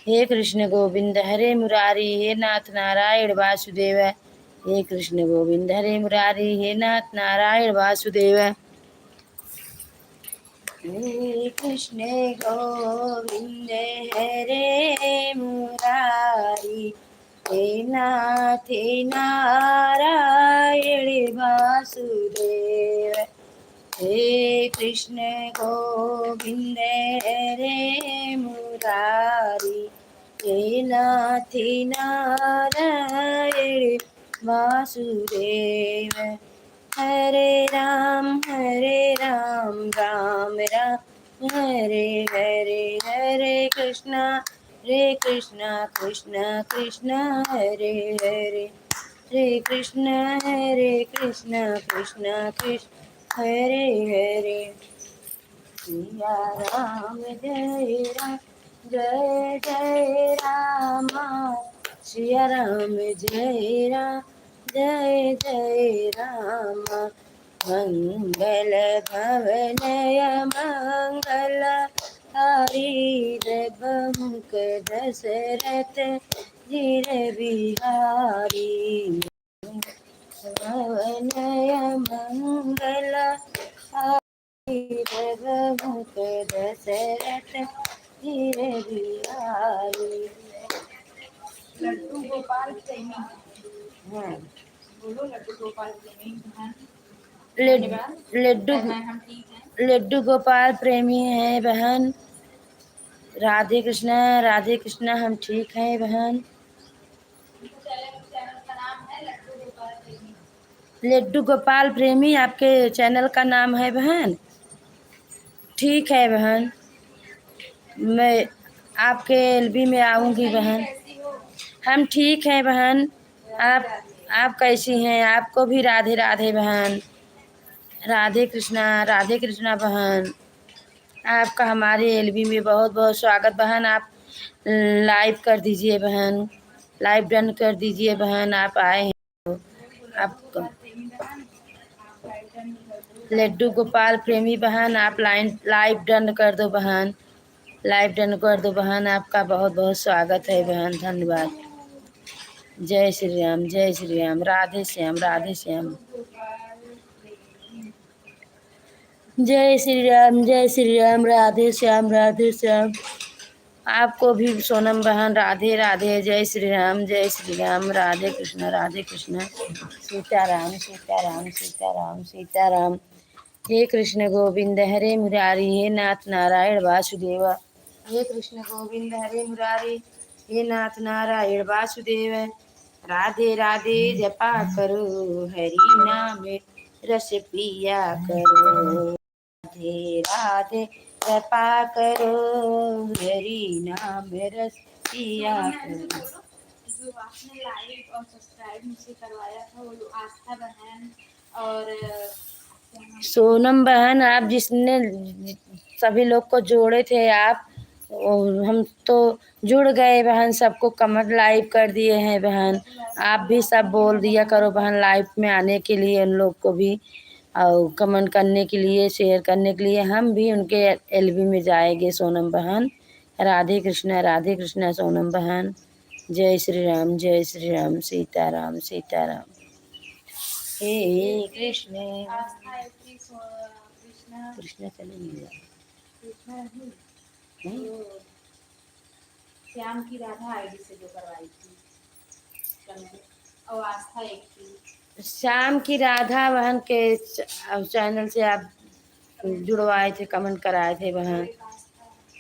हे कृष्ण गोविंद हरे मुरारी, हे नाथ नारायण वासुदेव, हे कृष्ण गोविंद हरे मुरारी, हे नाथ नारायण वासुदेव। हे कृष्ण गोविंद हरे मुरारी, हे नाथ नारायण वासुदेव, हे कृष्ण गोविंद हरे मुरारी, हे नाथ नारायण वासुदेव, हरे राम राम राम हरे हरे, हरे कृष्णा कृष्णा कृष्णा हरे हरे, हरे कृष्णा कृष्णा कृष्ण हरे हरे। सिया राम जय जय राम, सिया राम जय राम, मंगल भवनय मंगल हारी मुख दशरथ जिर बिहारी, भवनय मंगल मुख दशरथ जिर बिहारी। लड्डू गोपाल प्रेमी, हाँ बोलो लड्डू गोपाल प्रेमी। लड्डू गोपाल प्रेमी है बहन। राधे कृष्णा हम ठीक हैं बहन। लड्डू गोपाल प्रेमी आपके चैनल का नाम है बहन। ठीक है बहन, मैं आपके एलबी में आऊँगी बहन। हम ठीक हैं बहन, आप कैसी हैं? आपको भी राधे राधे बहन। राधे कृष्णा बहन, आपका हमारे एलबी में बहुत बहुत स्वागत बहन। आप लाइव कर दीजिए बहन, लाइव डन कर दीजिए बहन। आप आए हैं तो आपको लड्डू गोपाल प्रेमी बहन, आप लाइव डन कर दो बहन, लाइव डन कर दो बहन। आपका बहुत बहुत स्वागत है बहन, धन्यवाद। जय श्री राम, जय श्री राम, राधे श्याम, राधे श्याम। जय श्री राम, जय श्री राम, राधे श्याम, राधे श्याम। आपको भी सोनम बहन राधे राधे, जय श्री राम, जय श्री राम, राधे कृष्ण, राधे कृष्ण। सीताराम, सीताराम, सीताराम, सीताराम। हे कृष्ण गोविंद हरे मुरारी, हे नाथ नारायण वासुदेव। हे कृष्ण गोविंद हरे मुरारी, हे नाथ नारायण वासुदेव। राधे राधे जपा करो, हरि नाम रस पिया करो। राधे राधे जपा करो, हरि नाम रस पिया करो। जो आपने लाइक और सब्सक्राइब मुझसे करवाया था वो आस्था बहन और सोनम बहन, आप जिसने सभी लोग को जोड़े थे आप, और हम तो जुड़ गए बहन, सबको कमेंट लाइव कर दिए हैं बहन। आप भी सब बोल दिया करो बहन लाइव में आने के लिए, उन लोग को भी और कमेंट करने के लिए, शेयर करने के लिए। हम भी उनके एलबी में जाएंगे सोनम बहन। राधे कृष्णा, राधे कृष्णा सोनम बहन। जय श्री राम, जय श्री राम, सीताराम, सीताराम। हे कृष्ण कृष्ण चलेंगे श्याम की राधा आईडी से जो करवाई थी और आस्था एक थी। श्याम की राधा बहन के चैनल से आप जुड़वाए थे, कमेंट कराए थे बहन।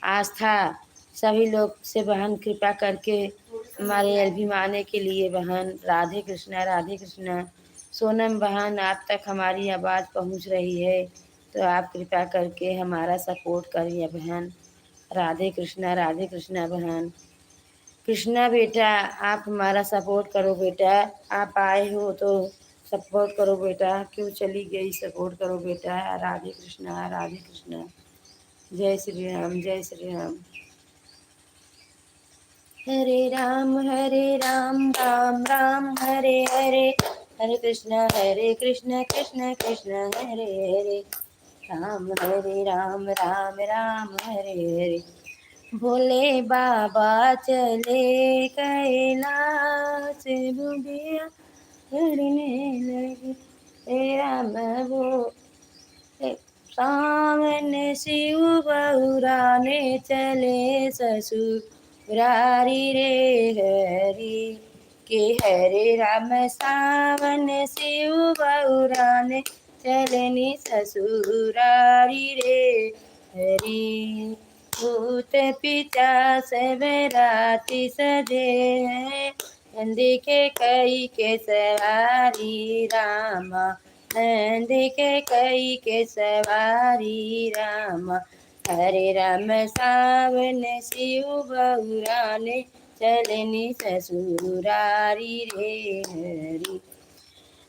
आस्था सभी लोग से बहन कृपा करके हमारे एलबी में आने के लिए बहन। राधे कृष्णा, राधे कृष्णा। सोनम बहन, आप तक हमारी आवाज़ पहुंच रही है तो आप कृपा करके हमारा सपोर्ट करिए बहन। राधे कृष्णा, राधे कृष्णा बहन। कृष्णा बेटा, आप हमारा सपोर्ट करो बेटा। आप आए हो तो सपोर्ट करो बेटा, क्यों चली गई, सपोर्ट करो बेटा। राधे कृष्णा, राधे कृष्णा। जय श्री राम, जय श्री राम। हरे राम, राम राम हरे हरे, हरे कृष्ण, कृष्ण कृष्ण हरे हरे। राम हरे राम, राम राम हरे हरे। भोले बाबा चले कैलाश, बुढ़िया चढ़ने लगी। हे राम वो सावन शिव बहुराने चले ससुरारी रे हरि के। हरे राम सावन शिव बहुराने चलनी ससुरारी रे हरि। भूत पिता सब राति सजे हैं, नंदी के कई के सवारी रामा। नंद के कई के सवारी राम। हरे राम सावन शिव बहुराने चलनी ससुरारी रे हरि।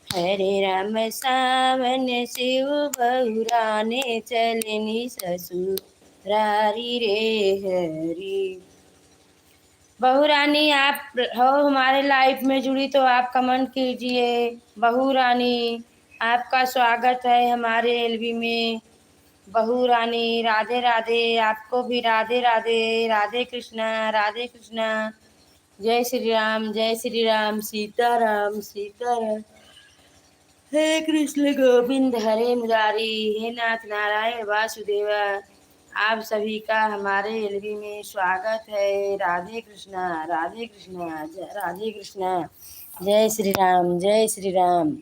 हरे राम सावन शिव बहुराने चलनी ससुरारी रे हरि। बहू रानी, आप हो हमारे लाइफ में जुड़ी तो आप कमेंट कीजिए। बहू रानी, आपका स्वागत है हमारे एलबी में। बहू रानी, राधे राधे। आपको भी राधे राधे, राधे कृष्णा, राधे कृष्णा। जय श्री राम, जय श्री राम, सीताराम, सीताराम। हे कृष्ण गोविंद हरे मुरारी, हे नाथ नारायण वासुदेवा। आप सभी का हमारे एलबी में स्वागत है। राधे कृष्णा, राधे कृष्णा, राधे कृष्णा। जय श्री राम, जय श्री राम।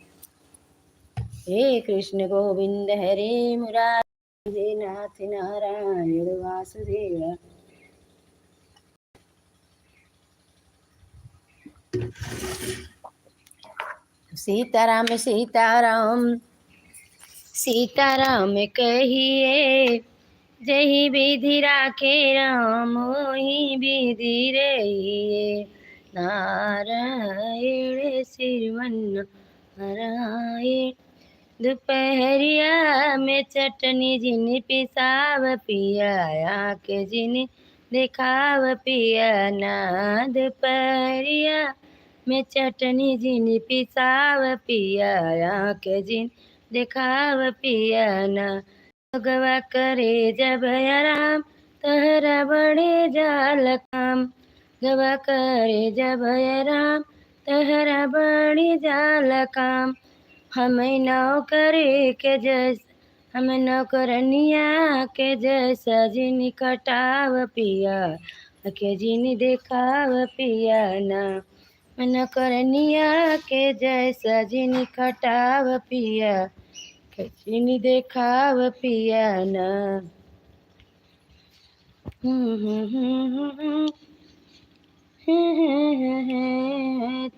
हे कृष्ण गोविंद हरे मुरारी, हे नाथ नारायण वासुदेवा। सीताराम, सीताराम, सीताराम कहिए। जही विधि राखे राम, वही विधि रहिए। नारायण सिरवन नारायण। दोपहरिया में चटनी जिन पिसाव पिया के जिन देखाव पिया नाद परिया मैं चटनी जिन पिसाव पिया आँख जिन देखाव पिया ना भगवा करे जब राम तहरा बड़े जाल काम गवा करे जब राम तहरा बड़ी जाल काम हमें नौकरी के जैसा हमें नौकरनिया के जैसा जिन कटाव पिया के जिन देखाव पिया ना मैं नौकरनिया के जैसा जिन कटाव पिया के जिन देखाव पिया ना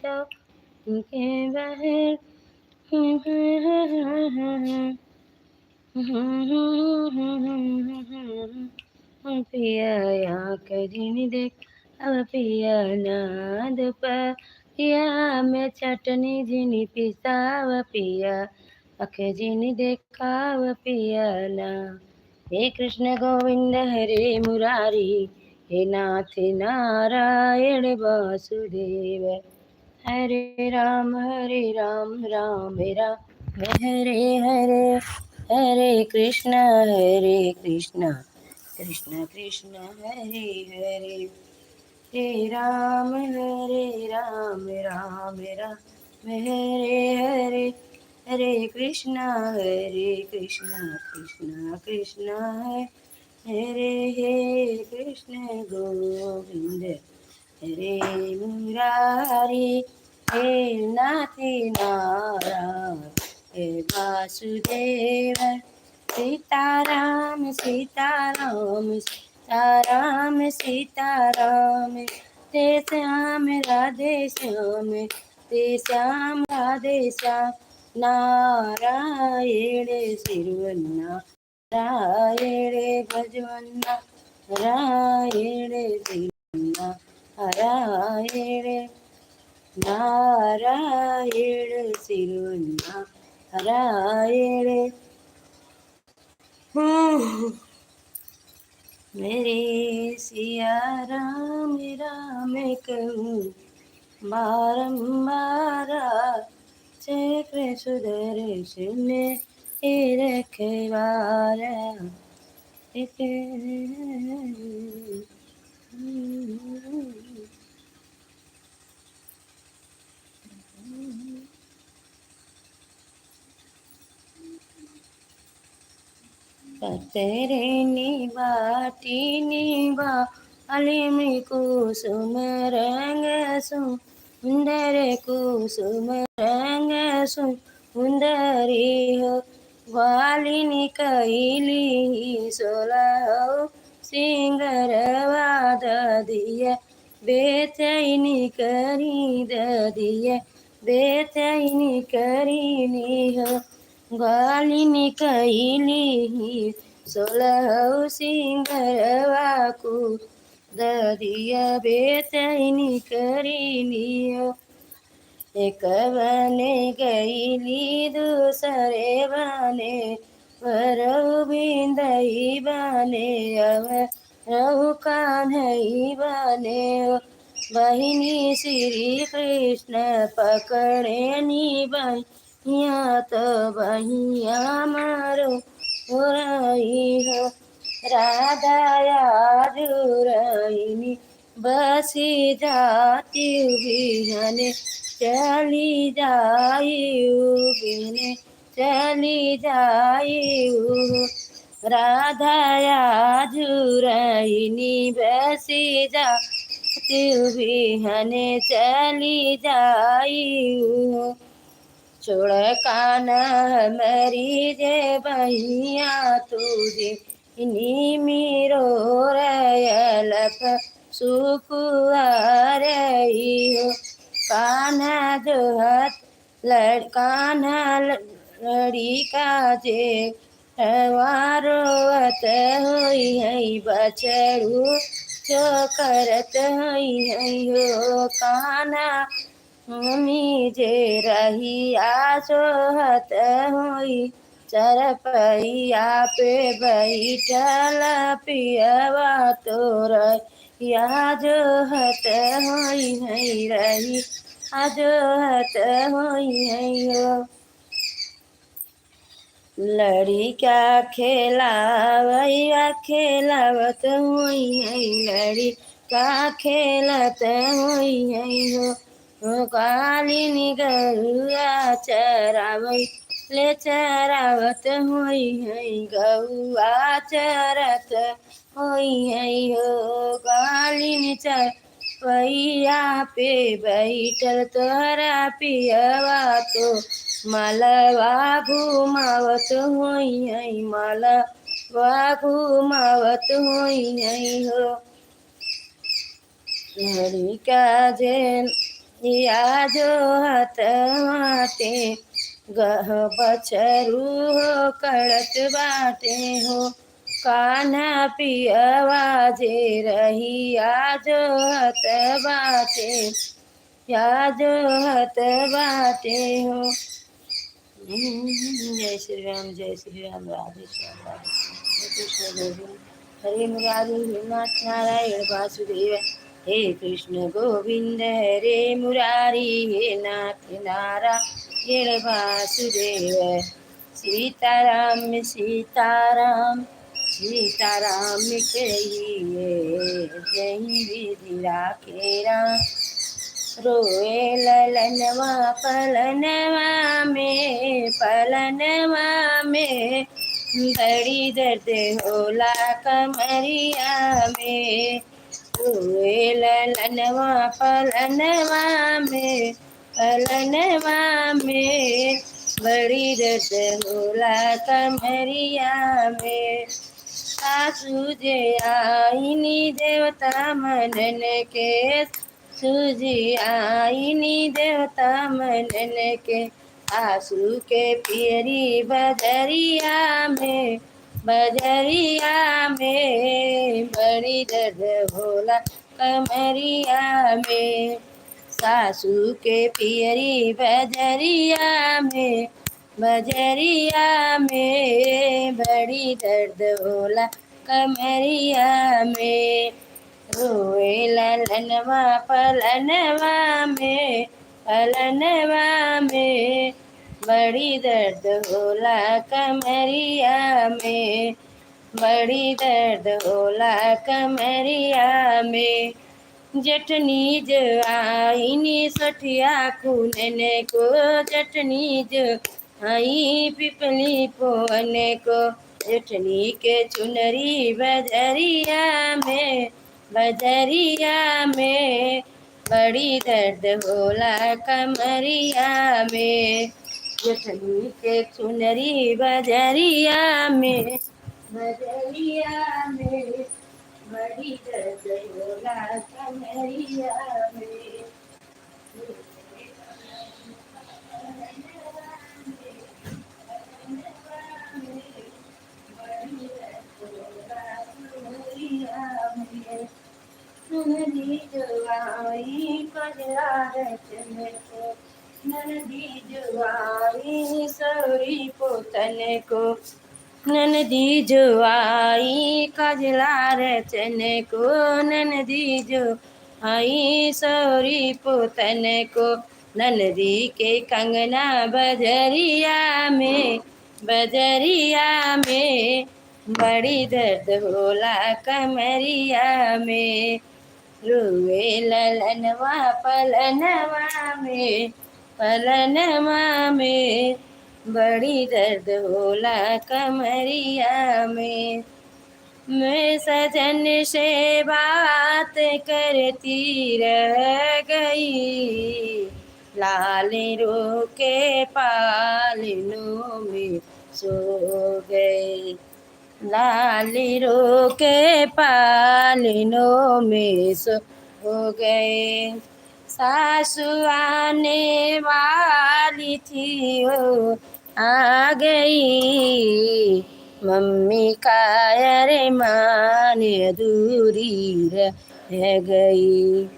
तो के बाहर पिया यहाँ कहीं देख अब पिया नाद पिया में चटनी जिनी पिसाव पिया अख जिनी देखाव पिया ना हे कृष्ण गोविंद हरे मुरारी हे नाथ नारायण वासुदेव हरे राम राम राम हरे हरे हरे कृष्ण कृष्ण कृष्ण हरे हरे हरे राम राम हरे हरे हरे कृष्ण कृष्ण कृष्ण हरे हे कृष्ण गोविंद हरे मुरारी हे नाथी नारायण हे वासुदेव सीताराम सीताराम सीताराम सीताराम ते श्याम राधे श्याम ते श्याम राधे श्याम नारायण सिरुवन्ना नारायण भजवन्ना नारायण सिरुवन्ना नारायण नारायण सिरुवन्ना नारायण मेरे सिया राम राम कहूँ बारंबार चक्र सुदर्शन हे रखवारा एक तेरे निबाटी निबा अलिम कुसुम रंग सुंदर कुसुम रंग सुंदरी हो ग्वालिनी कैली सोलह सिंगरवाद दिया बेचैनी करी दिया बेचैनी करी हो ग्वालिनी कैली सोलह सिंगरवाकू ददिया बेचैनी करीनियो एक बने गईली दूसरे बने वरऊ बिंदई बने अब रहु कान्हई बने बहिनी श्री कृष्ण पकड़े नी बहिया तो बहिया मारो हो रही हो राधाया जुरैनी बसी जाती बिहने चली जाई बिने चली जाई राधाया जुरैनी बसी जाती बिहने चली जाई छोड़ काना मरी जे बहिया तुझे इन्हीं मीरो रयलप सुकुआर हो कान्हा जो हाथ कान्हा लड़ी का जे वारोवत होई है बछड़ू जो करत होई है हो कान्हा मी जे रही आसोहत होई चरपैया पे बैठल पियवा तोर या जो हत होई है रही आजो हत होई है लड़िका खेलावैया खेलावत हुई है लड़िका खेलत हुई है हो कालिनी गरुआ चरावै ले चरावत हुई है गौआ चरत हुई है हो कालिनी पैया पे बैठल तोहरा पियवा तो मालवा घुमावत होई है मालवा घुमावत होई है हो लड़िका जे या जो हाथ माटे गह बछरू हो कड़त बाटे हो कान्हा पियवा जे रही आज हत बाटे या जो हत बाटे हो जय श्री राम राधे श्याम राधे कृष्ण गोविंद हरे मुरारी हे नाथ नारायण वासुदेव हे कृष्ण गोविंद हरे मुरारी हे नाथ नारायण वासुदेव सीताराम सीताराम सीताराम कहिए जय विधि राखे राम रोए ललनवा पलनवा में बड़ी दर्द होला कमरिया में रोए ललनवा पलनवा में बड़ी दर्द होला कमरिया में सासू जे आईनी देवता मनन के सूजी आईनी देवता मनन के आंसू के पियरी बजरिया में बड़ी दर्द होला कमरिया में सासू के पियरी बजरिया में बड़ी दर्द होला कमरिया में रोए ललनवा पलनवा में बड़ी दर्द होला कमरिया में बड़ी दर्द होला कमरिया में जटनी जो आईनी सठिया खूनन को जटनी जो आई पिपली पोन को जटनी के चुनरी बजरिया में बड़ी दर्द होला कमरिया में जटनी के चुनरी बजरिया में बड़ी दर्द होला कमरिया में नदी जुआई कजरा रचन को नदी जुआई सौरी पोतन को नदी जुआई कजला रचन को नदी जो आई सौरी पोतन को नदी के कंगना बजरिया में बड़ी दर्द होला कमरिया में रुए ललनवा पलनवा में बड़ी दर्द होला कमरिया में मैं सजन से बात करती रह गई लाल रोके पालनों में सो गए लाल रोके पालनों में सो गए सासु आने वाली थी वो आ गई मम्मी का अरमान अधूरी रह गई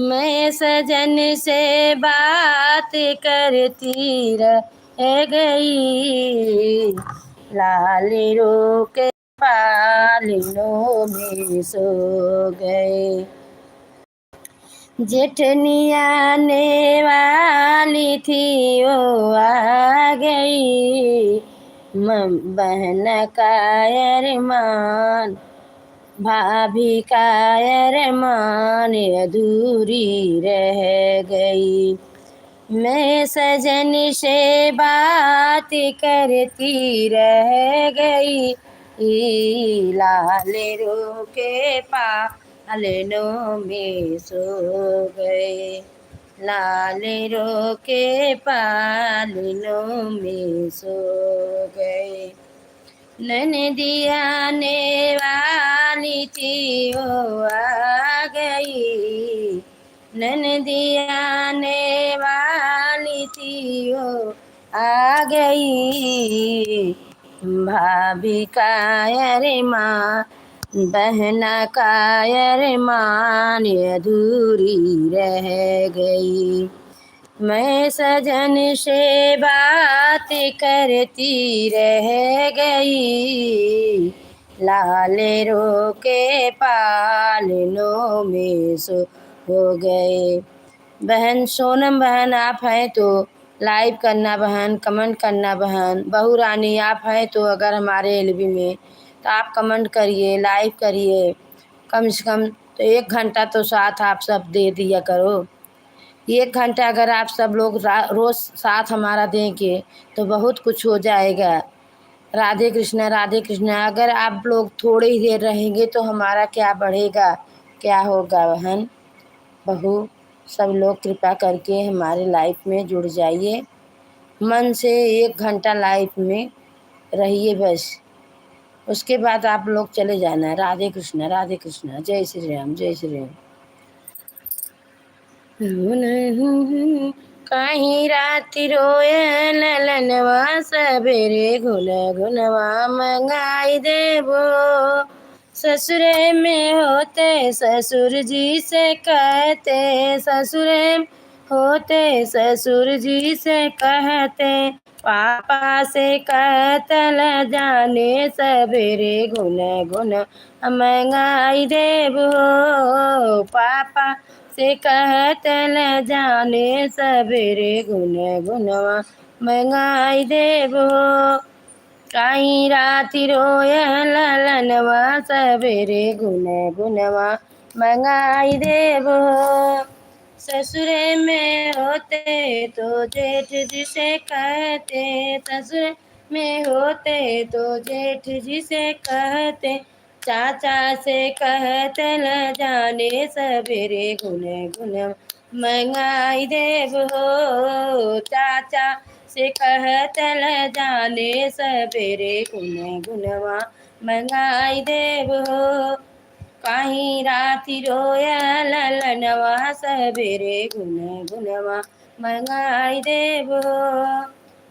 मैं सजन से बात करती रह गई लालिरों के पालनों में सो गए। जेठनिया आने वाली थी वो आ गई, बहन का अरमान, भाभी का अरमान अधूरी रह गई। मैं सजन से बात करती रह गई, लाल रो के पालनों में सो गए, लाल रो के पालनों में सो गए। ननदिया आने वाली थी वो आ गई, ननदिया आने वाली थी वो आ गई, भाभी का अरमान, बहना का अरमान अधूरी रह गई। मैं सजन से बात करती रह गई, लाल रो के पालनों में सो हो गए। बहन सोनम बहन आप हैं तो लाइव करना बहन, कमेंट करना बहन। बहू रानी आप हैं तो अगर हमारे एलबी में तो आप कमेंट करिए, लाइव करिए। कम से कम तो 1 घंटा तो साथ आप सब दे दिया करो। 1 घंटा अगर आप सब लोग रोज़ साथ हमारा देंगे तो बहुत कुछ हो जाएगा। राधे कृष्णा राधे कृष्णा। अगर आप लोग थोड़ी ही देर रहेंगे तो हमारा क्या बढ़ेगा, क्या होगा बहन बहू। सब लोग कृपा करके हमारे लाइफ में जुड़ जाइए, मन से 1 घंटा लाइफ में रहिए बस। उसके बाद आप लोग चले जाना। राधे कृष्णा राधे कृष्णा। जय श्री राम जय श्री राम। कहीं राति रोए ललनवा, सबेरे घुन घुनवा मंगाई देबो। ससुरे में होते ससुर जी से कहते, ससुरे में होते ससुर जी से कहते, पापा से कहतल जाने, सबेरे घुन घुन मंगाई देबो। पापा से कहतल जाने, सबेरे घुन घुनवा मंगाई देबो। काई राति रोय ललनवा, सबेरे घुन घुनवा मंगाई देबो। ससुरे में होते तो जेठ जी से कहते, ससुर में होते तो जेठ जी से कहते, चाचा से कहतल जाने, सबेरे घुन घुन मंगाई देबो। चाचा से कहतल जाने, सबेरे घुन घुनवा मंगाई देबो। कहीं राति रोया ललनवा, सबेरे घुन घुनवा मंगाई देबो।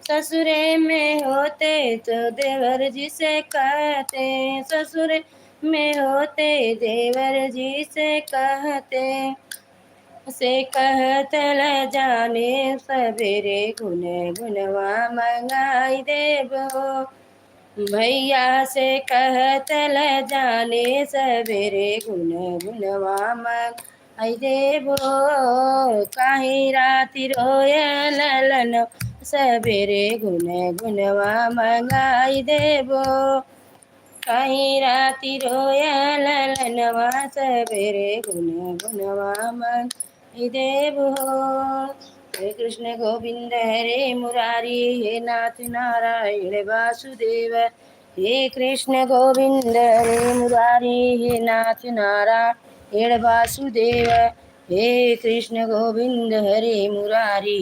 ससुरे में होते तो देवर जी से कहते, ससुरे में होते देवर जी से कहते, से कहतल जाने, सबेरे घुन घुनवा मंगाई देबो। भैया से कहतल जाने, सबेरे घुन घुनवा मंगाई देबो। काहीं राति रोय ललन, सबेरे घुन घुनवा मंगाई देबो। काहीं राति रोय ललनवा, सबेरे घुन घुनवा मंगाई देबो। हरे कृष्ण गोविंद हरे मुरारी, हे नाथ नारायण वासुदेव। हे कृष्ण गोविंद हरे मुरारी, हे नाथ नारायण वासुदेव। हे कृष्ण गोविंद हरे मुरारी,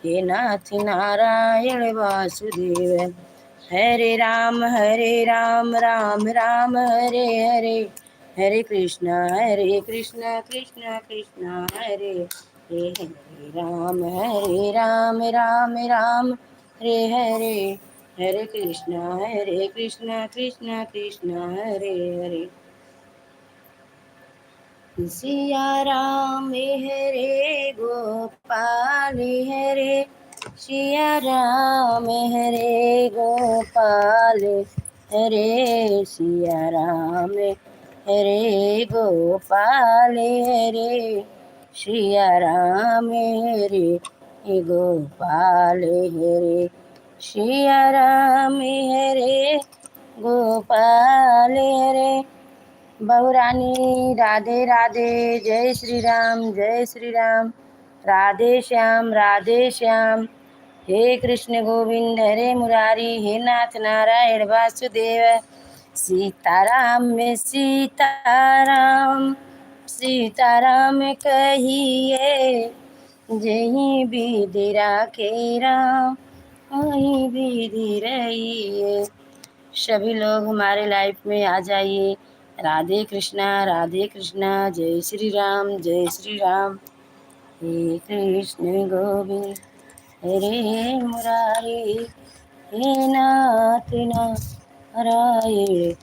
हे नाथ नारायण वासुदेव। हरे राम राम राम हरे हरे, हरे कृष्ण कृष्ण कृष्ण हरे हरे, हरे राम राम हरे हरे, हरे कृष्ण कृष्ण कृष्ण हरे हरे। सिया राम हरे गोपाल हरे, सिया राम हरे गोपाल हरे सिया राम हरे गोपाल हरे सिया राम हरे गोपाल हरे सिया राम हरे गोपाल हरे। बहुरानी राधे राधे, जय श्री राम जय श्री राम, राधे श्याम। हे कृष्ण गोविंद हरे मुरारी, हे नाथ नारायण वासुदेव, सीताराम में सीताराम, सीताराम कहिए, जहीं विधि राखे राम, वहीं विधि रहिए। सभी लोग हमारे लाइफ में आ जाइए। राधे कृष्णा, जय श्री राम जय श्री राम। हे कृष्ण गोविंद हरे मुरारी, हे नाथ नारायण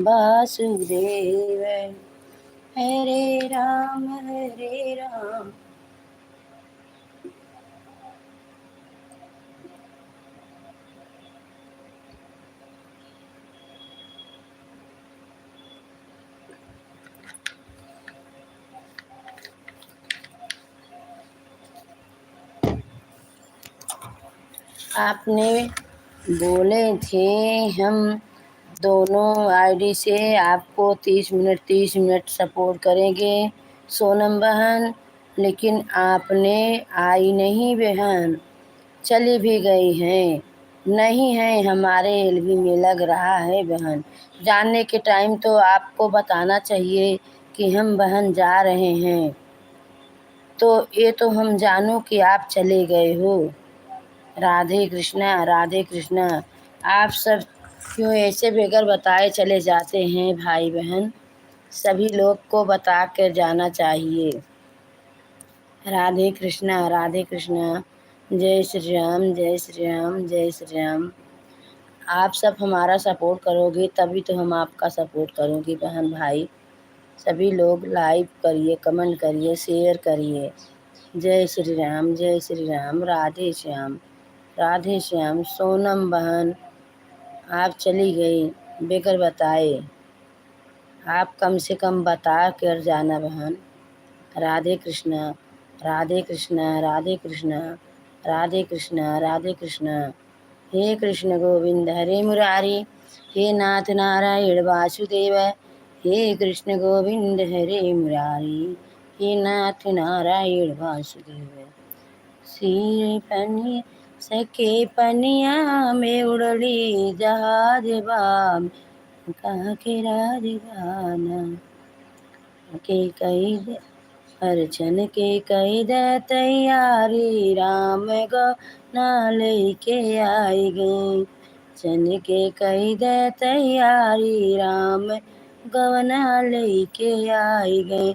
वासुदेव, हरे राम हरे राम। आपने बोले थे हम दोनों आईडी से आपको 30 मिनट सपोर्ट करेंगे सोनम बहन, लेकिन आपने आई नहीं बहन, चली भी गई हैं, नहीं है हमारे एलबी में लग रहा है बहन। जाने के टाइम तो आपको बताना चाहिए कि हम बहन जा रहे हैं, तो ये तो हम जानूं कि आप चले गए हो। राधे कृष्णा। आप सब क्यों ऐसे बगैर बताए चले जाते हैं भाई बहन, सभी लोग को बता कर जाना चाहिए। राधे कृष्णा, जय श्री राम जय श्री राम जय श्री राम। आप सब हमारा सपोर्ट करोगे तभी तो हम आपका सपोर्ट करोगे बहन भाई। सभी लोग लाइक करिए, कमेंट करिए, शेयर करिए। जय श्री राम, राधे श्याम। सोनम बहन आप चली गई बेकर बताए, आप कम से कम बता कर जाना बहन। राधे कृष्णा, राधे कृष्णा, राधे कृष्णा। हे कृष्ण गोविंद हरे मुरारी, हे नाथ नारायण वासुदेव, हे कृष्ण गोविंद हरे मुरारी, हे नाथ नारायण वासुदेव। सिर पनी सके पनिया में उड़ली जहाज बाम, कहा के राजगाना के कई अर्चन के कैद तैयारी, राम गो नाले के आई गए। चन के कैद तैयारी, राम गवना लेके आई गए।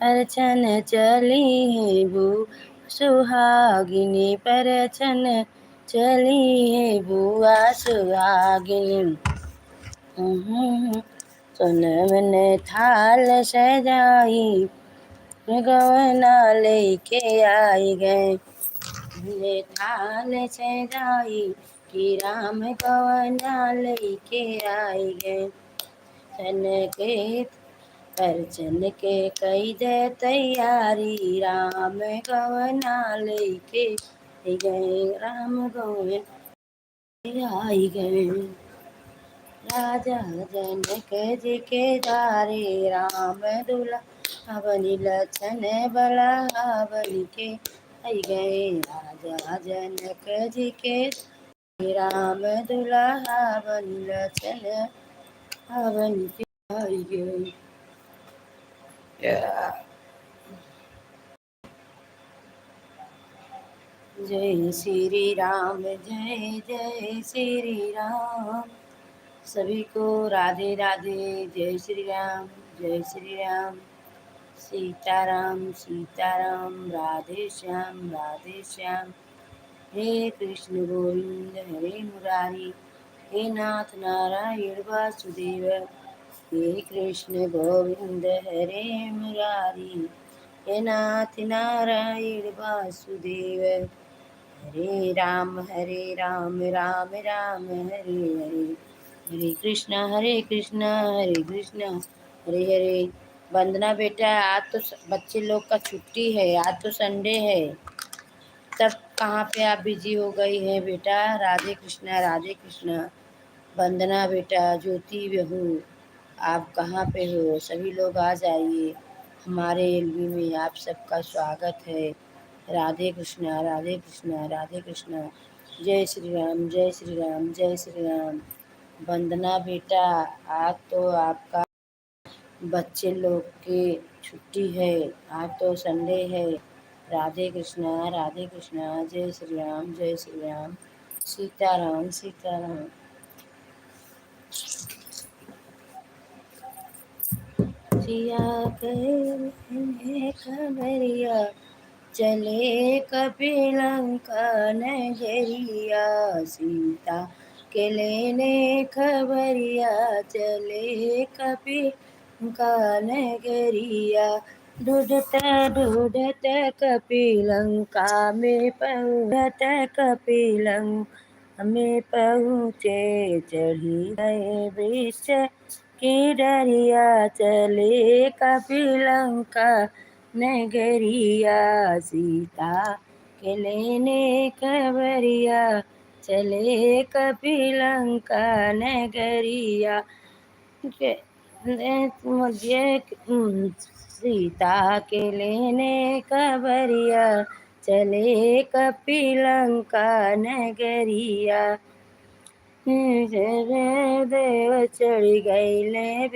अर्चन चली है बू सुहागिनी, परछन चली है बुआ सुहागिनी। सोनम ने थाल सजाई, गवना लेके आई गए। ने थाल सजाई कि राम गवना लेके आई गए। चन के अर्चन के कैद तैयारी, राम गवना लेके गए। राम गवना आई गए। राजा जनक जी के दारे, राम दुल्हा बनी लछन बड़ा बन के आई गए। राजा जनक जी के राम दुल्हा बनी लछन बन के आई गए। जय श्री राम जय जय श्री राम। सभी को राधे राधे, जय श्री राम जय श्री राम। सीताराम, राधे श्याम। हे कृष्ण गोविंद हरे मुरारी, हे नाथ नारायण वासुदेव, हे कृष्ण गोविंद हरे मुरारी, हे नाथ नारायण वासुदेव, हरे राम राम राम हरे हरे, हरे कृष्णा हरे कृष्णा हरे हरे। वंदना बेटा, आज तो बच्चे लोग का छुट्टी है, आज तो संडे है। तब कहाँ पे आप बिजी हो गई हैं बेटा? राधे कृष्णा राधे कृष्णा। वंदना बेटा, ज्योति बहू, आप कहाँ पे हो? सभी लोग आ जाइए, हमारे एलबी में आप सबका स्वागत है। राधे कृष्णा राधे कृष्णा राधे कृष्णा। जय श्री राम जय श्री राम जय श्री राम। वंदना बेटा, आज तो आपका बच्चे लोग की छुट्टी है, आज तो संडे है। राधे कृष्णा जय श्री राम जय श्री राम। सीताराम सीताराम। जिया गए खबरिया, चले कपिलंका नगरिया। सीता के लेने खबरिया, चले कपिलंका नगरिया। ढूंढत ढूंढत कपिलंका में पहुँचत कपिलंका में पहुँचे। चढ़ी गए वृक्ष की डरिया, चले कपिलंका नगरिया। सीता के लेने खबरिया, चले कपिलंका नगरिया। सीता के लेने खबरिया, चले कपिलंका नगरिया। देव चढ़ गईले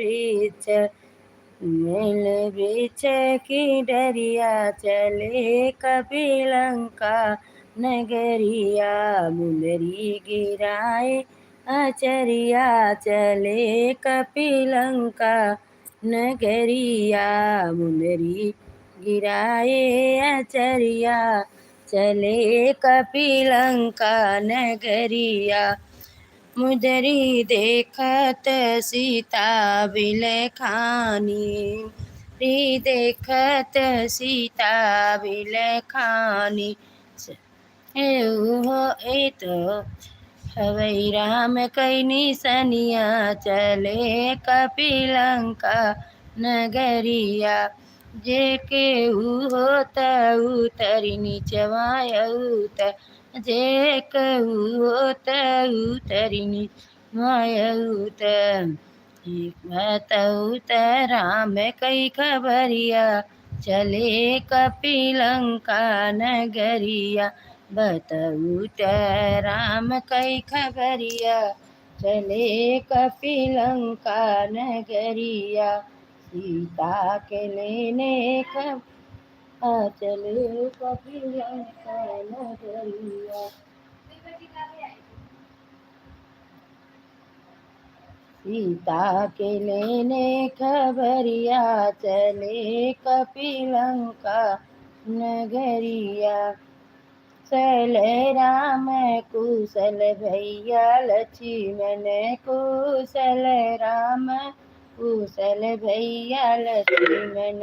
वृक्ष की डरिया, चले कपिलंका नगरिया। मुंदरी गिराए आचरिया, चले कपिलंका नगरिया। मुंदरी गिराए आचरिया, चले कपिलंका नगरिया। मुदरी देखत सीता बिलखानी, देखत सीता बिलखानी। हो ए तो हवै राम कई निसनिया, चले कपिलंका नगरिया। जे केहू होत उतरी नीचवायूत, जे कहू होत उतरी नीचवायूत। बताऊत राम कई खबरिया, चले कपिलंका नगरिया। बताऊत राम कई खबरिया, चले कपिलंका नगरिया। सीता के लेने चले कपिलंका नगरिया। सीता के लेने खबरिया, चले कपिलंका नगरिया। सल राम कुशल भैया लक्ष्मण, कुशल राम कुशल भैया लक्ष्मण।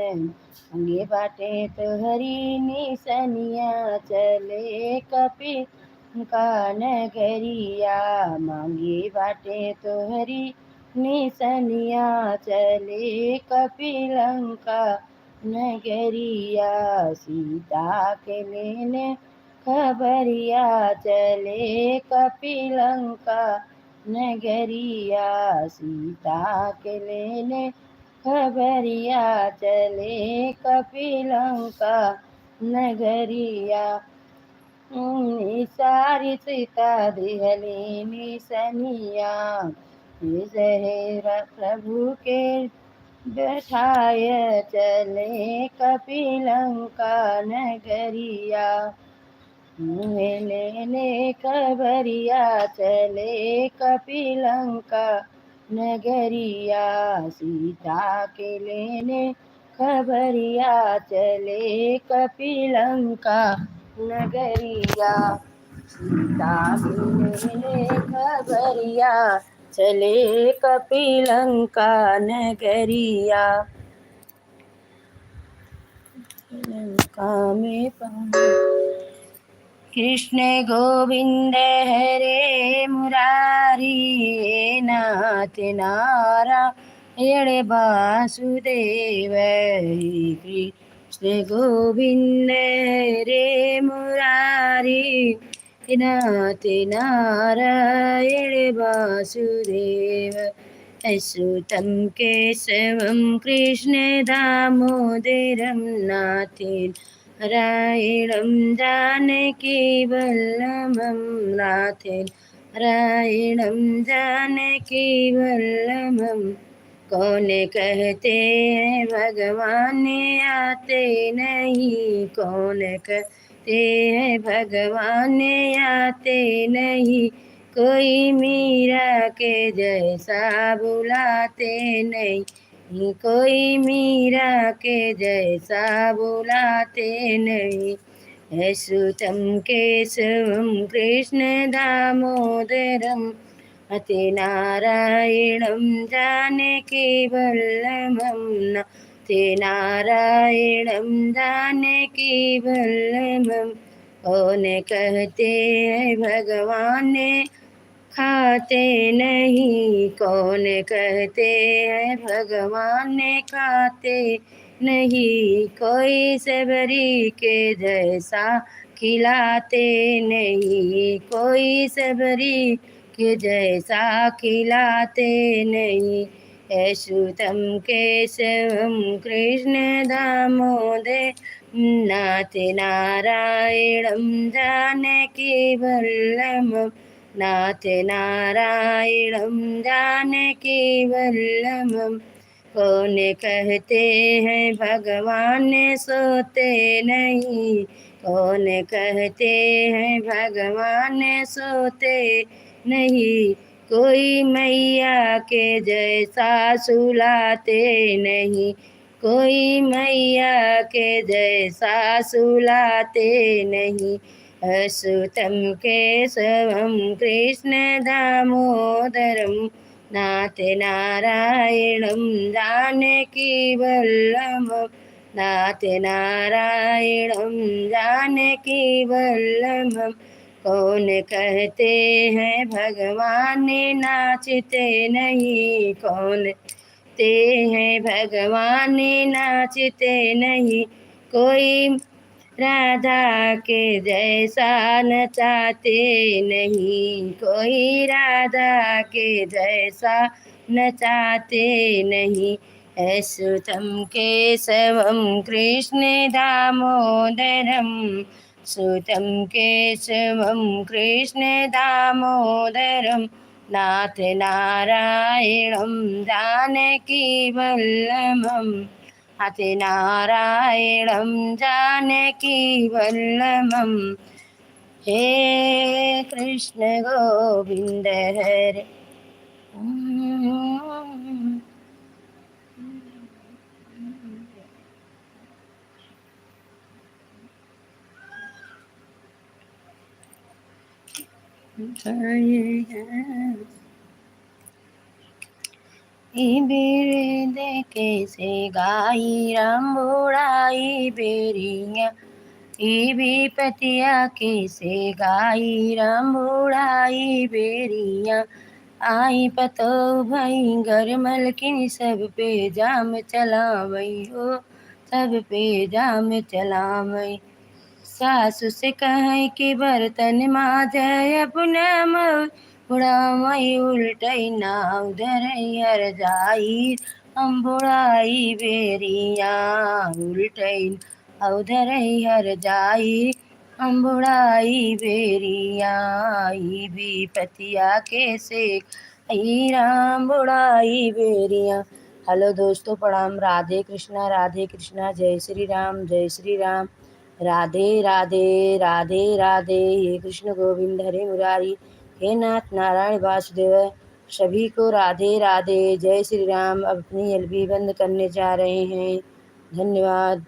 अंगे बाटे तोहरी निसनिया, चले कपिलंका नगरिया। मांगे बाटे तोहरी निसनिया, चले कपिलंका नगरिया। सीता के लेने खबरिया, चले कपिलंका नगरिया। सीता के लेने खबरिया, चले कपिलंका नगरिया। सारी सीता दिहली निसनिया, प्रभु के बैठाय, चले कपिलंका नगरिया। लेने खबरिया, चले कपिलंका नगरिया। सीता के लेने खबरिया, चले कपिलंका नगरिया। सीता के लेने खबरिया, चले कपिलंका नगरिया। लंका में कृष्ण गोविंद हरे मुरारी, हे नाथ नारायण वासुदेव। हे कृष्ण गोविंद हरे मुरारी, हे नाथ नारायण वासुदेव। अच्युतं केशवं कृष्ण दामोदरं नाथेन नारायणं जानकी वल्लभं नाथेन नारायणं जानकी वल्लभं। कौन कहते हैं भगवान आते नहीं, कौन कहते हैं भगवान आते नहीं, कोई मीरा के जैसा बुलाते नहीं, कोई मीरा के जैसा बुलाते नहीं। अच्युतं केशवं कृष्ण दामोदरं नाथे नारायणं जानकी वल्लभं नाथे नारायणं जानकी वल्लभं। कौन कहते हैं भगवान खाते नहीं, कौन कहते हैं भगवान खाते नहीं, कोई सबरी के जैसा खिलाते नहीं, कोई सबरी के जैसा खिलाते नहीं। अच्युतं केशवं कृष्ण दामोदर नाथ नारायणं जानकी वल्लभं नाथ नारायणं जानकी वल्लभं। कौन कहते हैं भगवान सोते नहीं, कौन कहते हैं भगवान सोते नहीं, कोई मैया के जैसा सुलाते नहीं, कोई मैया के जैसा सुलाते नहीं। अच्युतं केशवं कृष्ण दामोदरं नाथ नारायणं जानकी वल्लभं नाथ नारायणं जानकी वल्लभं। कौन कहते हैं भगवान नाचते नहीं, कौन कहते हैं भगवान नाचते नहीं, कोई राधा के जैसा नचाते नहीं, कोई राधा के जैसा नचाते नहीं। अच्युतं केशवं कृष्ण दामोदरं अच्युतं केशवं कृष्ण दामोदरं नाथ नारायणं जानकी वल्लभं नाथ नारायणं जानकी वल्लभं। हे कृष्ण गोविंद हरे बेरे देखे से गाई राम बुढ़ाई बेरिया, भी पतिया के से गाई राम बुढ़ाई बेरिया। आई पतो भई घर मलकिन सब पे जाम चलावई हो, सब पे जाम चलावई। सासु से कहे कि बर्तन माजे अपना बुढ़ाई उल्टई ना उधर हर जाई हम बुढ़ाई बेरिया, उल्टई उधर हर जाई हम बुढ़ाई बेरिया। भी पतिया के से आई राम बुढ़ाई बेरिया। हेलो दोस्तों, प्रणाम। राधे कृष्णा, जय श्री राम, जय श्री राम। राधे राधे राधे राधे। हे कृष्ण गोविंद हरे मुरारी, हे नाथ नारायण वासुदेव। सभी को राधे राधे, जय श्री राम। अब अपनी एलबी बंद करने जा रहे हैं। धन्यवाद।